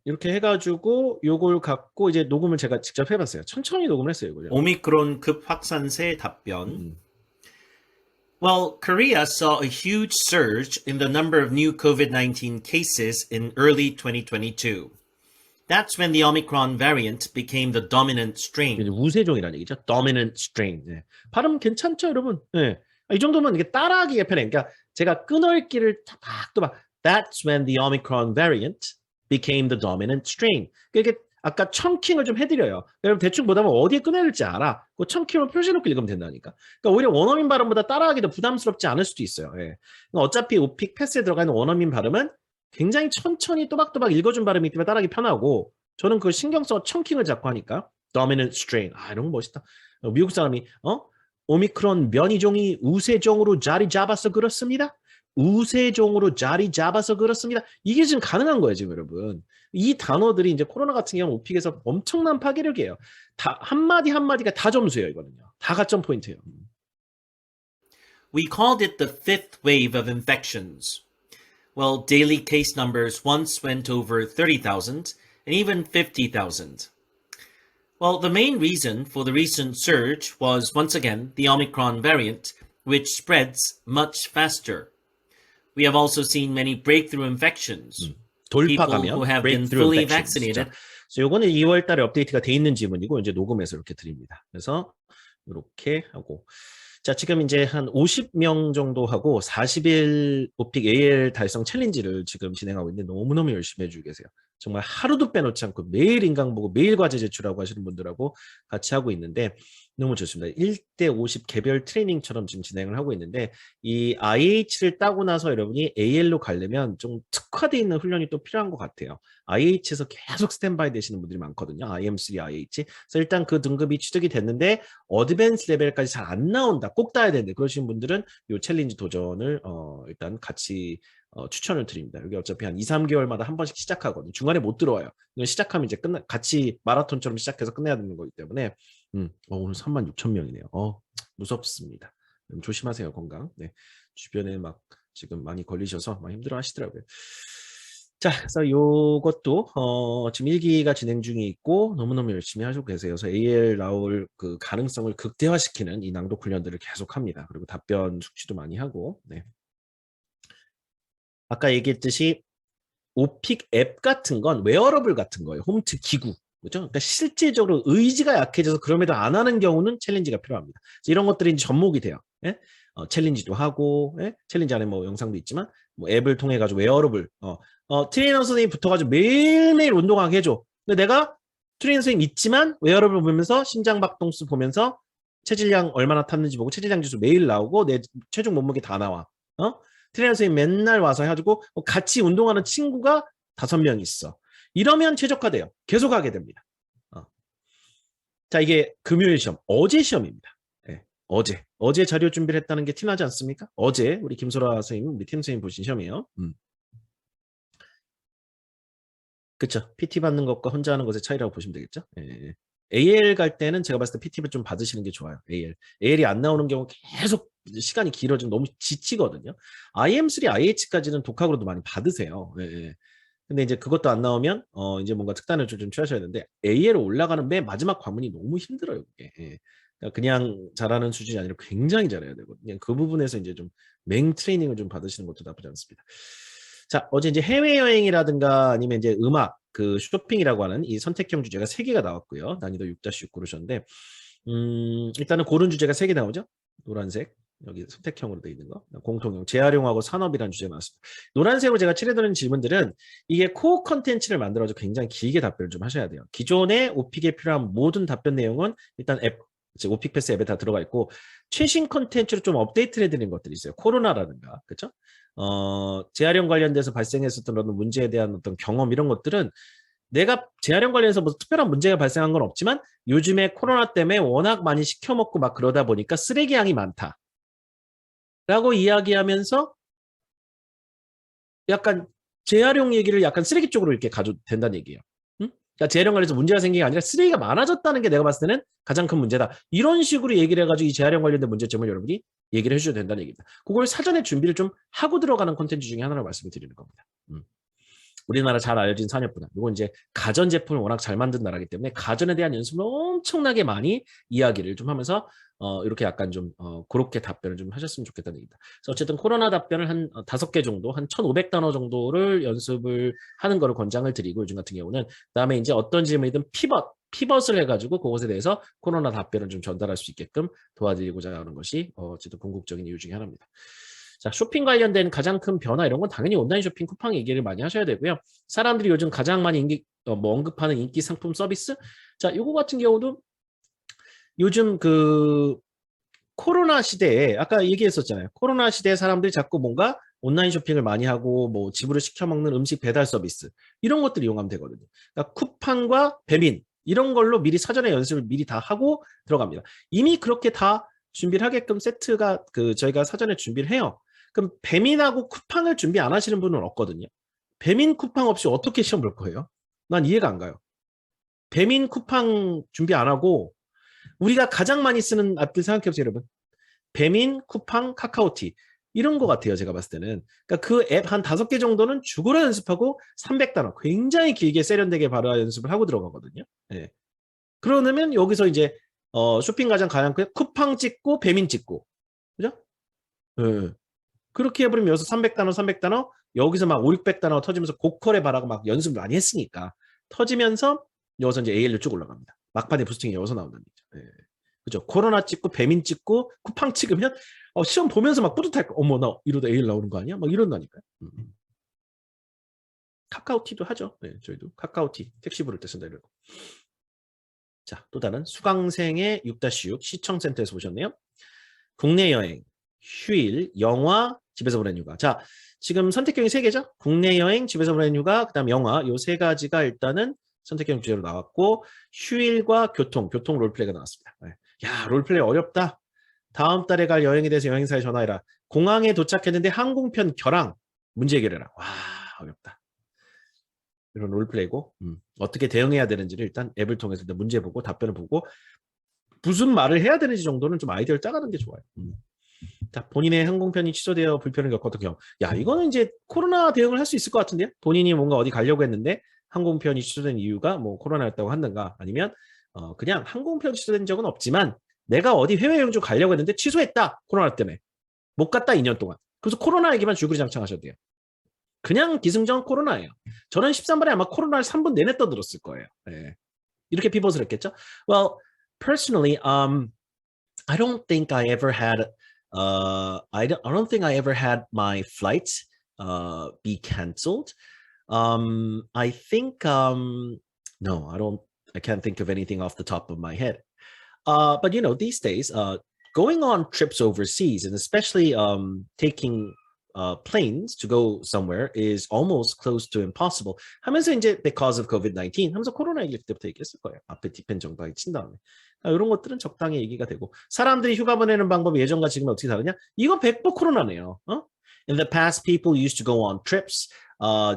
S1: 이렇게 해가지고 요걸 갖고 이제 녹음을 제가 직접 해봤어요. 천천히 녹음을 했어요. 이걸.
S2: 오미크론 급확산세 답변. Well, Korea saw a huge surge in the number of new COVID-19 cases in early 2022. That's when the Omicron variant became the dominant strain.
S1: 우세종이라는 얘기죠. Dominant strain. 네. 발음 괜찮죠, 여러분? 네. 이 정도면 이게 따라하기가 편해. 그러니까 제가 끊어읽기를 또 막 That's when the Omicron variant became the dominant strain. 그러니까 아까 청킹을 좀 해드려요. 여러분 대충 보다 보면 어디에 끊어야 될지 알아. 그 청킹으로 표시해놓고 읽으면 된다니까. 그러니까 오히려 원어민 발음보다 따라하기도 부담스럽지 않을 수도 있어요. 예. 어차피 오픽 패스에 들어가 있는 원어민 발음은 굉장히 천천히 또박또박 읽어준 발음이기 때문에 따라하기 편하고 저는 그걸 신경 써 청킹을 자꾸 하니까 dominant strain. 아 이런 거 멋있다. 미국 사람이 오미크론 변이종이 우세종으로 자리 잡아서 그렇습니다. 우세종으로 자리 잡아서 그렇습니다. 이게 지금 가능한 거예요, 지금 여러분. 이 단어들이 이제 코로나 같은 경우 오픽에서 엄청난 파괴력이에요. 다 한마디 한마디가 다 점수예요, 이거는요. 다 가점 포인트예요.
S2: We called it the fifth wave of infections. Well, daily case numbers once went over 30,000 and even 50,000. Well, the main reason for the recent surge was once again the Omicron variant, which spreads much faster. We have also seen many breakthrough infections.
S1: 돌파
S2: People
S1: 감염,
S2: who have been
S1: breakthrough
S2: fully
S1: infections.
S2: vaccinated
S1: 그래서 요거는 2월 달에 업데이트가 돼 있는 지문이고 이제 녹음해서 이렇게 드립니다. 그래서 이렇게 하고 자, 지금 이제 한 50명 정도 하고 40일 오픽 AL 달성 챌린지를 지금 진행하고 있는데 너무너무 열심히 해주고 계세요. 정말 하루도 빼놓지 않고 매일 인강 보고 매일 과제 제출하고 하시는 분들하고 같이 하고 있는데 너무 좋습니다. 1대 50 개별 트레이닝처럼 지금 진행을 하고 있는데 이 IH를 따고 나서 여러분이 AL로 가려면 좀 특화되어 있는 훈련이 또 필요한 것 같아요. IH에서 계속 스탠바이 되시는 분들이 많거든요. IM3, IH. 그래서 일단 그 등급이 취득이 됐는데 어드밴스 레벨까지 잘 안 나온다. 꼭 따야 되는데 그러신 분들은 이 챌린지 도전을 일단 같이 추천을 드립니다. 여기 어차피 한 2, 3개월마다 한 번씩 시작하거든요. 중간에 못 들어와요. 시작하면 이제 같이 마라톤처럼 시작해서 끝내야 되는 거기 때문에 오늘 36,000명이네요. 무섭습니다. 조심하세요, 건강. 네. 주변에 막 지금 많이 걸리셔서 많이 힘들어 하시더라고요. 자, 그래서 요것도 지금 1기가 진행 중에 있고 너무너무 열심히 하시고 계세요. 그래서 AL 나올 그 가능성을 극대화시키는 이 낭독 훈련들을 계속 합니다. 그리고 답변 숙지도 많이 하고. 네. 아까 얘기했듯이 오픽 앱 같은 건 웨어러블 같은 거예요. 홈트 기구. 그렇죠? 그러니까 실질적으로 의지가 약해져서 그럼에도 안 하는 경우는 챌린지가 필요합니다. 이런 것들이 이제 접목이 돼요. 예? 챌린지도 하고, 예? 챌린지 안에 뭐 영상도 있지만, 뭐 앱을 통해 가지고 웨어러블, 트레이너 선생님 붙어가지고 매일매일 운동하게 해줘. 근데 내가 트레이너 선생님 있지만 웨어러블 보면서 심장박동수 보면서 체질량 얼마나 탔는지 보고 체질량 지수 매일 나오고 내 체중 몸무게 다 나와. 트레이너 선생님 맨날 와서 해가지고 같이 운동하는 친구가 5명 있어. 이러면 최적화돼요. 계속 하게 됩니다. 자, 이게 금요일 시험, 어제 시험입니다. 네, 어제 자료 준비를 했다는 게 티나지 않습니까? 어제 우리 김소라 선생님, 우리 팀 선생님 보신 시험이에요. 그쵸? PT 받는 것과 혼자 하는 것의 차이라고 보시면 되겠죠? 예. AL 갈 때는 제가 봤을 때 PT를 좀 받으시는 게 좋아요. AL이 안 나오는 경우 계속 시간이 길어지면 너무 지치거든요. IM3, IH까지는 독학으로도 많이 받으세요. 예. 근데 이제 그것도 안 나오면 이제 뭔가 특단을 좀 취하셔야 되는데 AL 올라가는 맨 마지막 관문이 너무 힘들어요. 그게. 예. 그러니까 그냥 잘하는 수준이 아니라 굉장히 잘해야 되거든요. 그 부분에서 이제 좀 맹 트레이닝을 좀 받으시는 것도 나쁘지 않습니다. 자, 어제 이제 해외여행이라든가 아니면 이제 음악, 그 쇼핑이라고 하는 이 선택형 주제가 3개가 나왔고요. 난이도 6-6 고르셨는데, 일단은 고른 주제가 3개 나오죠? 노란색, 여기 선택형으로 되어 있는 거. 공통형, 재활용하고 산업이라는 주제가 나왔습니다. 노란색으로 제가 칠해드리는 질문들은 이게 코어 컨텐츠를 만들어서 굉장히 길게 답변을 좀 하셔야 돼요. 기존의 오픽에 필요한 모든 답변 내용은 일단 앱, 오픽 패스 앱에 다 들어가 있고, 최신 컨텐츠로 좀 업데이트를 해드리는 것들이 있어요. 코로나라든가, 그렇죠? 재활용 관련돼서 발생했었던 어떤 문제에 대한 어떤 경험 이런 것들은 내가 재활용 관련해서 뭐 특별한 문제가 발생한 건 없지만 요즘에 코로나 때문에 워낙 많이 시켜먹고 막 그러다 보니까 쓰레기 양이 많다. 라고 이야기하면서 약간 재활용 얘기를 약간 쓰레기 쪽으로 이렇게 가도 된다는 얘기예요. 그러니까 재활용 관련해서 문제가 생긴 게 아니라 쓰레기가 많아졌다는 게 내가 봤을 때는 가장 큰 문제다. 이런 식으로 얘기를 해가지고 이 재활용 관련된 문제점을 여러분이 얘기를 해주셔도 된다는 얘기입니다. 그걸 사전에 준비를 좀 하고 들어가는 콘텐츠 중에 하나를 말씀을 드리는 겁니다. 우리나라 잘 알려진 산업분야. 이건 이제 가전제품을 워낙 잘 만든 나라이기 때문에 가전에 대한 연습을 엄청나게 많이 이야기를 좀 하면서 이렇게 약간 좀 그렇게 답변을 좀 하셨으면 좋겠다는 얘기입니다. 그래서 어쨌든 코로나 답변을 한 5개 정도, 한 1,500단어 정도를 연습을 하는 거를 권장을 드리고 요즘 같은 경우는 그다음에 이제 어떤 질문이든 피벗을 해가지고 그것에 대해서 코로나 답변을 좀 전달할 수 있게끔 도와드리고자 하는 것이 어쨌든 궁극적인 이유 중에 하나입니다. 자, 쇼핑 관련된 가장 큰 변화 이런 건 당연히 온라인 쇼핑 쿠팡 얘기를 많이 하셔야 되고요. 사람들이 요즘 가장 많이 언급하는 인기 상품 서비스. 자, 이거 같은 경우도 요즘 그 코로나 시대에 아까 얘기했었잖아요. 코로나 시대에 사람들이 자꾸 뭔가 온라인 쇼핑을 많이 하고 뭐 집으로 시켜 먹는 음식 배달 서비스 이런 것들 이용하면 되거든요. 그러니까 쿠팡과 배민 이런 걸로 미리 사전에 연습을 미리 다 하고 들어갑니다. 이미 그렇게 다 준비를 하게끔 세트가 저희가 사전에 준비를 해요. 그럼 배민하고 쿠팡을 준비 안 하시는 분은 없거든요. 배민 쿠팡 없이 어떻게 시험 볼 거예요? 난 이해가 안 가요. 배민 쿠팡 준비 안 하고 우리가 가장 많이 쓰는 앱들 생각해보세요, 여러분. 배민, 쿠팡, 카카오티 이런 거 같아요, 제가 봤을 때는. 그러니까 그 앱 한 5개 정도는 죽어라 연습하고 300단어 굉장히 길게 세련되게 바로 연습을 하고 들어가거든요. 네. 그러면 여기서 이제 쇼핑 가장 쿠팡 찍고 배민 찍고 그죠? 네. 그렇게 해버리면 여기서 300단어 여기서 막 500, 600단어 터지면서 고퀄의 바라고 막 연습을 많이 했으니까 터지면서 여기서 이제 AL로 쭉 올라갑니다. 막판에 부스팅이 여기서 나온다는 얘기죠. 예. 그죠? 코로나 찍고 배민 찍고 쿠팡 찍으면 시험 보면서 막 뿌듯할 거. 어머 나 이러다 AL 나오는 거 아니야? 막 이런다니까요. 카카오티도 하죠. 네, 저희도 카카오티 택시 부를 때 쓴다 이러고. 자, 또 다른 수강생의 6-6 시청센터에서 보셨네요. 국내 여행, 휴일, 영화, 집에서 보낸 휴가. 자, 지금 선택형이 3개죠. 국내 여행, 집에서 보낸 휴가, 그다음 영화. 요 3가지가 일단은 선택형 주제로 나왔고 휴일과 교통 롤플레이가 나왔습니다. 네. 야, 롤플레이 어렵다. 다음 달에 갈 여행에 대해서 여행사에 전화해라. 공항에 도착했는데 항공편 결항. 문제 해결해라. 와, 어렵다. 이런 롤플레이고 어떻게 대응해야 되는지를 일단 앱을 통해서 일단 문제 보고 답변을 보고 무슨 말을 해야 되는지 정도는 좀 아이디어를 짜가는 게 좋아요. 자, 본인의 항공편이 취소되어 불편을 겪었던 경우. 야, 이거는 이제 코로나 대응을 할 수 있을 것 같은데요. 본인이 뭔가 어디 가려고 했는데 항공편이 취소된 이유가 뭐 코로나였다고 한다가 아니면 그냥 항공편 취소된 적은 없지만 내가 어디 해외여행 좀 가려고 했는데 취소했다. 코로나 때문에. 못 갔다 2년 동안. 그래서 코로나 얘기만 줄거리장창 하셔도 돼요. 그냥 기승전 코로나예요. 저는 13번에 아마 코로나를 3분 내내 떠들었을 거예요. 네. 이렇게 피벗을 했겠죠? Well, personally, I don't think I ever had I don't think I ever had my flights be canceled. I think no, I can't think of anything off the top of my head. But you know, these days, going on trips overseas and especially taking planes to go somewhere is almost close to impossible. 하면서 이제 because of COVID-19 하면서 코로나 얘기할 때부터 얘기했을 거예요. 앞에 디펜 정당이 친 다음에. 이런 것들은 적당히 얘기가 되고 사람들이 휴가 보내는 방법이 예전과 지금 어떻게 다르냐? 이거 100% 코로나네요. In the past, people used to go on trips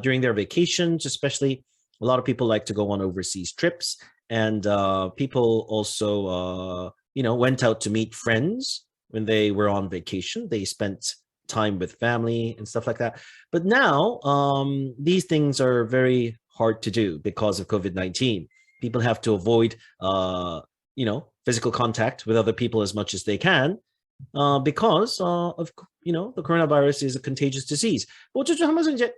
S1: during their vacations, especially a lot of people like to go on overseas trips. And people also, went out to meet friends when they were on vacation. They spent time with family and stuff like that. But now, these things are very hard to do because of COVID-19. People have to avoid, physical contact with other people as much as they can because of, the coronavirus is a contagious disease. 어쩌죠 하면서 이제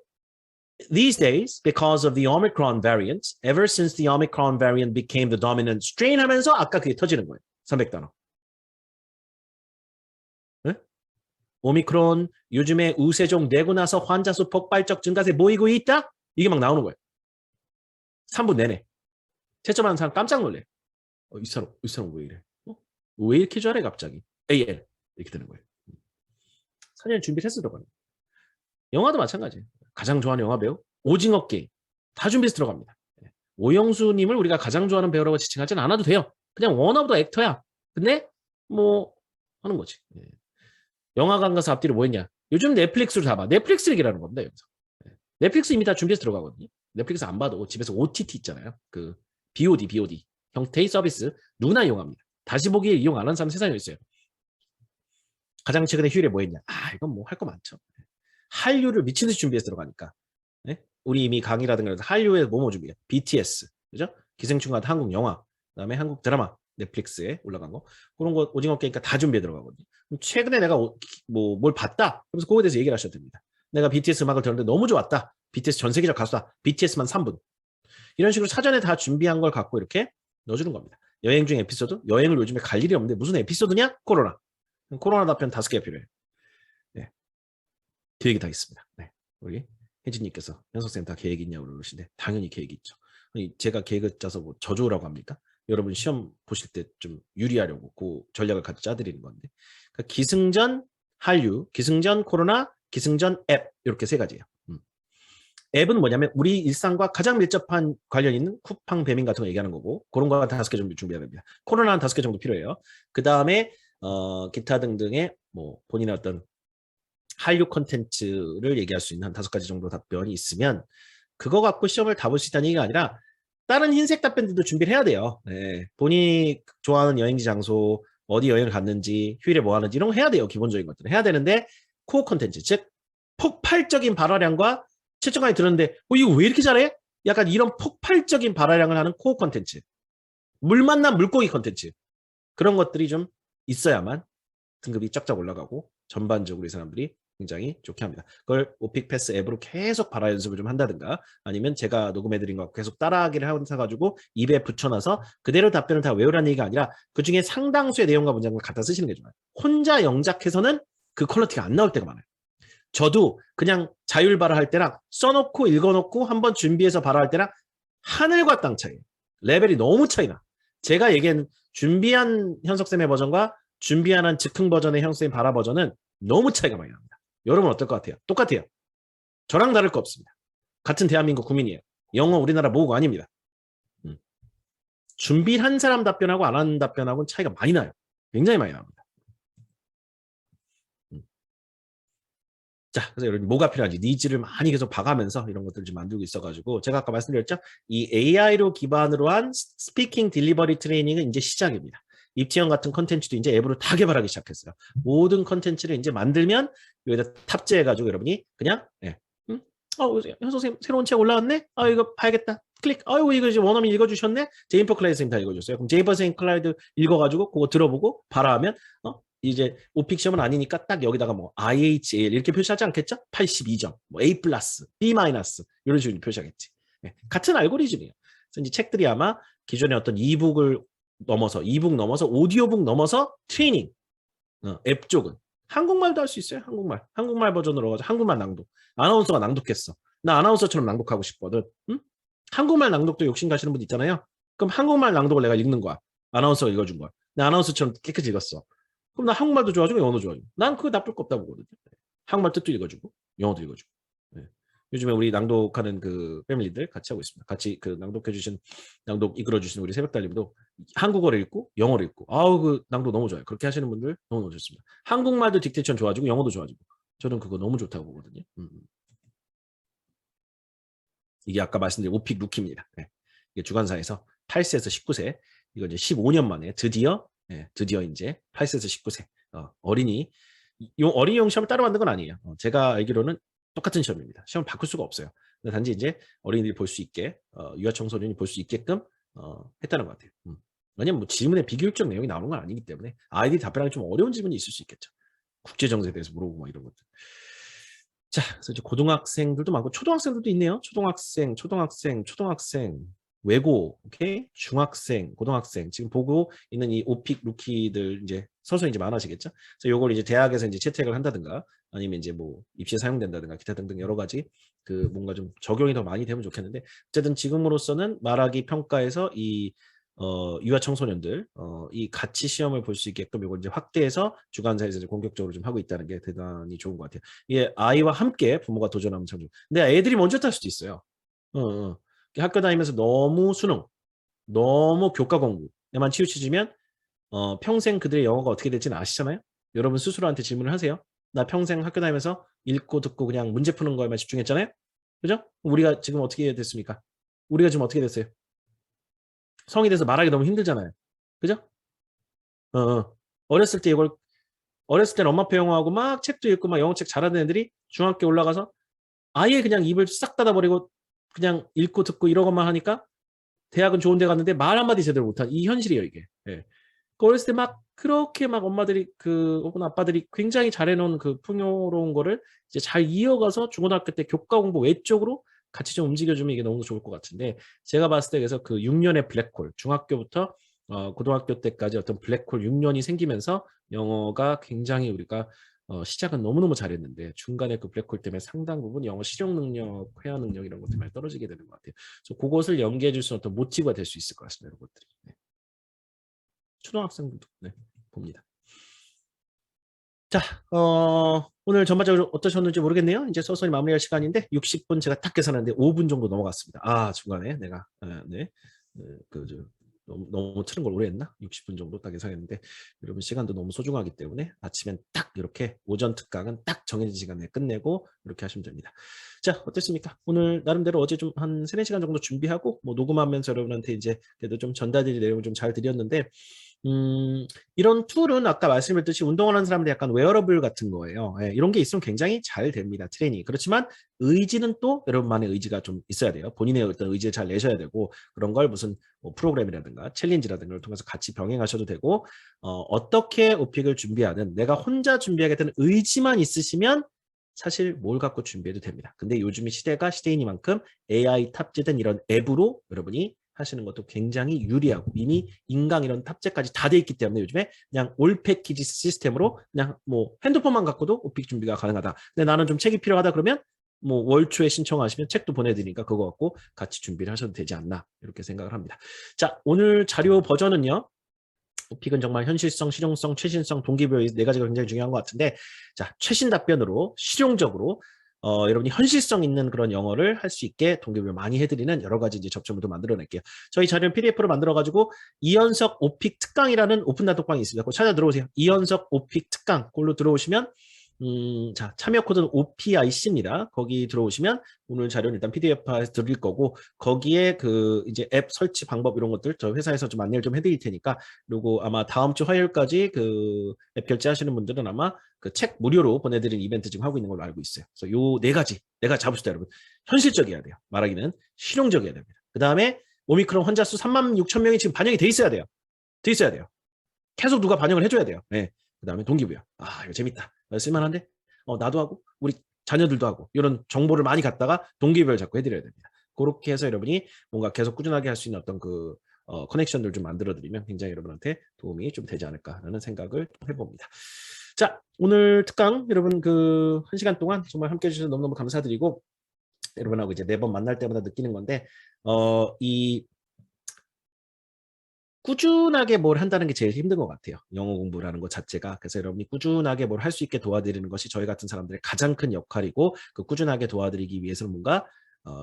S1: these days, because of the Omicron variant, ever since the Omicron variant became the dominant strain 하면서 아까 그게 터지는 거예요. 300단어. 네? 오미크론 요즘에 우세종 내고 나서 환자 수 폭발적 증가세 보이고 있다? 이게 막 나오는 거예요. 3분 내내. 채점하는 사람 깜짝 놀래. 이 사람 왜 이래? 왜 이렇게 잘해 갑자기? AL 이렇게 되는 거예요. 사전 준비를 해서 들어가는 거예요. 영화도 마찬가지예요. 가장 좋아하는 영화 배우 오징어 게임 다 준비해서 들어갑니다. 오영수님을 우리가 가장 좋아하는 배우라고 지칭하지는 않아도 돼요. 그냥 원어브 더 액터야. 근데 뭐 하는 거지. 영화관 가서 앞뒤로 뭐 했냐. 요즘 넷플릭스로 다 봐. 넷플릭스 얘기라는 겁니다. 여기서. 넷플릭스 이미 다 준비해서 들어가거든요. 넷플릭스 안 봐도 집에서 OTT 있잖아요. 그 BOD 형태의 서비스 누구나 이용합니다. 다시 보기에 이용 안 하는 사람 세상에 있어요. 가장 최근에 휴일에 뭐 했냐. 이건 뭐 할 거 많죠. 한류를 미친 듯이 준비해서 들어가니까. 네? 우리 이미 강의라든가 한류에 뭐뭐 준비해. BTS, 그죠? 기생충 같은 한국 영화, 그다음에 한국 드라마, 넷플릭스에 올라간 거. 그런 거 오징어 게임니까 다 준비해 들어가거든요. 최근에 내가 뭘 봤다. 그래서 그거에 대해서 얘기를 하셔도 됩니다. 내가 BTS 음악을 들었는데 너무 좋았다. BTS 전 세계적 가수다. BTS만 3분. 이런 식으로 사전에 다 준비한 걸 갖고 이렇게 넣어주는 겁니다. 여행 중 에피소드? 여행을 요즘에 갈 일이 없는데 무슨 에피소드냐? 코로나 답변 5개가 필요해요. 네. 계획이 다 있습니다. 네. 우리 혜진님께서 현석쌤 다 계획이 있냐고 그러시는데 당연히 계획이 있죠. 아니, 제가 계획을 짜서 뭐 저조라고 합니까? 여러분 시험 보실 때 좀 유리하려고 그 전략을 같이 짜드리는 건데 그러니까 기승전 한류, 기승전 코로나, 기승전 앱 이렇게 3가지예요. 앱은 뭐냐면 우리 일상과 가장 밀접한 관련 있는 쿠팡, 배민 같은 거 얘기하는 거고 그런 거 5개 정도 준비해야 됩니다. 코로나는 5개 정도 필요해요. 그 다음에 기타 등등의 뭐 본인의 어떤 한류 콘텐츠를 얘기할 수 있는 한 5가지 정도 답변이 있으면 그거 갖고 시험을 다 볼 수 있다는 얘기가 아니라 다른 흰색 답변들도 준비를 해야 돼요. 네. 본인이 좋아하는 여행지 장소, 어디 여행을 갔는지, 휴일에 뭐 하는지 이런 거 해야 돼요. 기본적인 것들은 해야 되는데 코어 콘텐츠, 즉 폭발적인 발화량과 채점관이 들었는데 이거 왜 이렇게 잘해? 약간 이런 폭발적인 발화량을 하는 코어 콘텐츠, 물 만난 물고기 콘텐츠 그런 것들이 좀 있어야만 등급이 쫙쫙 올라가고 전반적으로 이 사람들이 굉장히 좋게 합니다. 그걸 오픽 패스 앱으로 계속 발화 연습을 좀 한다든가 아니면 제가 녹음해드린 거 계속 따라하기를 하셔가지고 입에 붙여놔서 그대로 답변을 다 외우라는 얘기가 아니라 그 중에 상당수의 내용과 문장을 갖다 쓰시는 게 좋아요. 혼자 영작해서는 그 퀄리티가 안 나올 때가 많아요. 저도 그냥 자율 발화할 때랑 써놓고 읽어놓고 한번 준비해서 발화할 때랑 하늘과 땅 차이예요. 레벨이 너무 차이나. 제가 얘기한 준비한 현석쌤의 버전과 준비한 한 즉흥 버전의 현석쌤 발화 버전은 너무 차이가 많이 납니다. 여러분 어떨 것 같아요? 똑같아요. 저랑 다를 거 없습니다. 같은 대한민국 국민이에요. 영어 우리나라 모국어 아닙니다. 준비한 사람 답변하고 안 하는 답변하고는 차이가 많이 나요. 굉장히 많이 납니다. 자, 그래서 여러분 뭐가 필요한지 니즈를 많이 계속 봐가면서 이런 것들을 좀 만들고 있어가지고 제가 아까 말씀드렸죠? 이 AI로 기반으로 한 스피킹 딜리버리 트레이닝은 이제 시작입니다. 입티언 같은 컨텐츠도 이제 앱으로 다 개발하기 시작했어요. 모든 컨텐츠를 이제 만들면 여기다 탑재해가지고 여러분이 그냥 현 선생님 새로운 책 올라왔네? 이거 봐야겠다. 클릭. 이거 이제 원어민 읽어주셨네? 제임퍼 클라이드 선생님 다 읽어줬어요. 그럼 제임퍼 선생님 클라이드 읽어가지고 그거 들어보고 발화하면 이제 오픽 시험은 아니니까 딱 여기다가 뭐 IHL 이렇게 표시하지 않겠죠? 82점, 뭐 A+, B- 이런 식으로 표시하겠지. 네, 같은 알고리즘이에요. 그래서 이제 책들이 아마 기존의 어떤 이북 넘어서 오디오북 넘어서 트레이닝 앱 쪽은 한국말도 할 수 있어요. 한국말 버전으로 가서 한국말 낭독. 아나운서가 낭독했어. 나 아나운서처럼 낭독하고 싶거든. 응? 한국말 낭독도 욕심 가시는 분 있잖아요. 그럼 한국말 낭독을 내가 읽는 거야. 아나운서가 읽어준 거야. 나 아나운서처럼 깨끗이 읽었어. 그럼 나 한국말도 좋아지고 영어도 좋아지고. 난 그거 나쁠 거 없다고 보거든요. 한국말 뜻도 읽어주고 영어도 읽어주고. 네. 요즘에 우리 낭독하는 그 패밀리들 같이 하고 있습니다. 같이 그 낭독 이끌어주신 우리 새벽달님도 한국어를 읽고 영어를 읽고 그 낭독 너무 좋아요. 그렇게 하시는 분들 너무 좋습니다. 한국말도 딕테이션 좋아지고 영어도 좋아지고 저는 그거 너무 좋다고 보거든요. 이게 아까 말씀드린 오픽 루키입니다. 네. 이게 주관사에서 8세에서 19세 이거 이제 15년 만에 드디어 이제 8세에서 19세 어린이 어린이용 시험을 따로 만든 건 아니에요. 제가 알기로는 똑같은 시험입니다. 시험을 바꿀 수가 없어요. 단지 이제 어린이들이 볼 수 있게 유아청소년이 볼 수 있게끔 했다는 것 같아요. 왜냐면 뭐 질문에 비교육적 내용이 나오는 건 아니기 때문에 아이들이 답변하기 좀 어려운 질문이 있을 수 있겠죠. 국제정세에 대해서 물어보고 막 이런 것들. 자, 그래서 이제 고등학생들도 많고 초등학생들도 있네요. 초등학생, 외고, 오케이, 중학생, 고등학생 지금 보고 있는 이 오픽 루키들 이제 서서히 이제 많아지겠죠. 그래서 요걸 이제 대학에서 이제 채택을 한다든가 아니면 이제 뭐 입시에 사용된다든가 기타 등등 여러 가지 그 뭔가 좀 적용이 더 많이 되면 좋겠는데 어쨌든 지금으로서는 말하기 평가에서 이 유아 청소년들 이 같이 시험을 볼 수 있게끔 이걸 이제 확대해서 주관사에서 이제 공격적으로 좀 하고 있다는 게 대단히 좋은 것 같아요. 이게 아이와 함께 부모가 도전하면 참 좋고. 근데 애들이 먼저 탈 수도 있어요. 학교 다니면서 너무 수능, 너무 교과 공부에만 치우치지면 평생 그들의 영어가 어떻게 될지는 아시잖아요. 여러분 스스로한테 질문을 하세요. 나 평생 학교 다니면서 읽고 듣고 그냥 문제 푸는 거에만 집중했잖아요. 그죠? 우리가 지금 어떻게 됐습니까? 우리가 지금 어떻게 됐어요? 성이 돼서 말하기 너무 힘들잖아요. 그죠? 어렸을 때는 엄마표 영어하고 막 책도 읽고 막 영어책 잘하는 애들이 중학교 올라가서 아예 그냥 입을 싹 닫아버리고 그냥 읽고 듣고 이런 것만 하니까 대학은 좋은 데 갔는데 말 한마디 제대로 못한 이 현실이에요, 이게. 예. 어렸을 때 막 그렇게 막 엄마들이 혹은 아빠들이 굉장히 잘해놓은 그 풍요로운 거를 이제 잘 이어가서 중고등학교 때 교과 공부 외적으로 같이 좀 움직여주면 이게 너무 좋을 것 같은데 제가 봤을 때 그래서 그 6년의 블랙홀 중학교부터 고등학교 때까지 어떤 블랙홀 6년이 생기면서 영어가 굉장히 우리가 시작은 너무너무 잘했는데 중간에 그 블랙홀 때문에 상당 부분 영어 실용 능력, 회화 능력 이런 것들이 많이 떨어지게 되는 것 같아요. 그래서 그것을 연계해 줄 수 있는 어떤 모티브가 될 수 있을 것 같습니다. 이런 것들이. 네. 초등학생들도 봅니다. 자, 오늘 전반적으로 어떠셨는지 모르겠네요. 이제 서서히 마무리할 시간인데 60분 제가 딱 계산하는데 5분 정도 넘어갔습니다. 중간에 내가 너무 틀은 걸 오래 했나? 60분 정도 딱 예상했는데 여러분 시간도 너무 소중하기 때문에 아침엔 딱 이렇게 오전 특강은 딱 정해진 시간에 끝내고 이렇게 하시면 됩니다. 자, 어땠습니까? 오늘 나름대로 어제 좀 한 3-4시간 정도 준비하고 뭐 녹음하면서 여러분한테 이제 그래도 좀 전달드릴 내용을 좀 잘 드렸는데 이런 툴은 아까 말씀드렸듯이 운동하는 사람들 약간 웨어러블 같은 거예요. 이런 게 있으면 굉장히 잘 됩니다. 트레이닝. 그렇지만 의지는 또 여러분만의 의지가 좀 있어야 돼요. 본인의 어떤 의지를 잘 내셔야 되고 그런 걸 무슨 뭐 프로그램이라든가 챌린지라든가 를 통해서 같이 병행하셔도 되고 어떻게 오픽을 준비하든 내가 혼자 준비하겠다는 의지만 있으시면 사실 뭘 갖고 준비해도 됩니다. 근데 요즘 시대가 시대이니만큼 AI 탑재된 이런 앱으로 여러분이 하시는 것도 굉장히 유리하고 이미 인강 이런 탑재까지 다 돼 있기 때문에 요즘에 그냥 올 패키지 시스템으로 그냥 뭐 핸드폰만 갖고도 오픽 준비가 가능하다. 근데 나는 좀 책이 필요하다 그러면 뭐 월초에 신청하시면 책도 보내드리니까 그거 갖고 같이 준비를 하셔도 되지 않나 이렇게 생각을 합니다. 자, 오늘 자료 버전은요. 오픽은 정말 현실성, 실용성, 최신성, 동기부여 네 가지가 굉장히 중요한 것 같은데 자, 최신 답변으로 실용적으로 여러분이 현실성 있는 그런 영어를 할 수 있게 동기부여 많이 해드리는 여러 가지 이제 접점을 만들어낼게요. 저희 자료는 PDF로 만들어가지고 이현석 오픽 특강이라는 오픈 단톡방이 있습니다. 그거 찾아 들어오세요. 이현석 오픽 특강 골로 들어오시면 자, 참여 코드는 OPIC입니다. 거기 들어오시면 오늘 자료는 일단 PDF화해서 드릴 거고 거기에 그 이제 앱 설치 방법 이런 것들 저 회사에서 좀 안내를 좀 해드릴 테니까 그리고 아마 다음 주 화요일까지 그 앱 결제하시는 분들은 아마 그 책 무료로 보내드리는 이벤트 지금 하고 있는 걸로 알고 있어요. 그래서 요 네 가지 내가 잡읍시다 여러분. 현실적이어야 돼요. 말하기는 실용적이어야 됩니다. 그 다음에 오미크론 환자 수 36,000명이 지금 반영이 돼 있어야 돼요. 돼 있어야 돼요. 계속 누가 반영을 해줘야 돼요. 네. 그 다음에 동기부여. 아, 이거 재밌다. 쓸만한데? 나도 하고, 우리 자녀들도 하고, 이런 정보를 많이 갖다가 동기부여를 자꾸 해드려야 됩니다. 그렇게 해서 여러분이 뭔가 계속 꾸준하게 할 수 있는 어떤 그, 커넥션들 좀 만들어드리면 굉장히 여러분한테 도움이 좀 되지 않을까라는 생각을 해봅니다. 자, 오늘 특강 여러분 그 1시간 동안 정말 함께 해주셔서 너무너무 감사드리고, 여러분하고 이제 매번 만날 때마다 느끼는 건데, 이 꾸준하게 뭘 한다는 게 제일 힘든 것 같아요. 영어 공부라는 것 자체가. 그래서 여러분이 꾸준하게 뭘 할 수 있게 도와드리는 것이 저희 같은 사람들의 가장 큰 역할이고 그 꾸준하게 도와드리기 위해서는 뭔가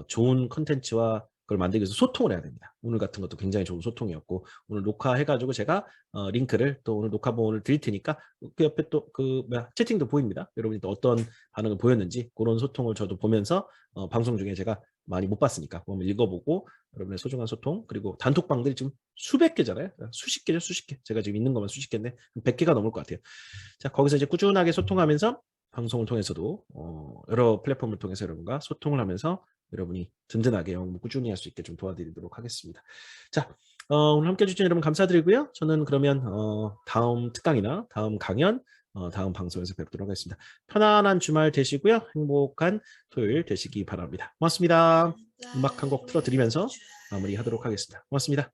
S1: 좋은 컨텐츠와 그걸 만들기 위해서 소통을 해야 됩니다. 오늘 같은 것도 굉장히 좋은 소통이었고 오늘 녹화해가지고 제가 링크를 또 오늘 녹화본을 드릴 테니까 그 옆에 또 그 채팅도 보입니다. 여러분이 또 어떤 반응을 보였는지 그런 소통을 저도 보면서 방송 중에 제가 많이 못 봤으니까 한번 읽어보고 여러분의 소중한 소통 그리고 단톡방들이 지금 수백 개잖아요. 수십 개죠, 수십 개. 제가 지금 있는 것만 수십 개인데 100개가 넘을 것 같아요. 자, 거기서 이제 꾸준하게 소통하면서 방송을 통해서도 여러 플랫폼을 통해서 여러분과 소통을 하면서 여러분이 든든하게 영어 꾸준히 할 수 있게 좀 도와드리도록 하겠습니다. 자, 오늘 함께 해주신 여러분 감사드리고요. 저는 그러면 다음 특강이나 다음 강연, 다음 방송에서 뵙도록 하겠습니다. 편안한 주말 되시고요. 행복한 토요일 되시기 바랍니다. 고맙습니다. 음악 한 곡 틀어드리면서 마무리하도록 하겠습니다. 고맙습니다.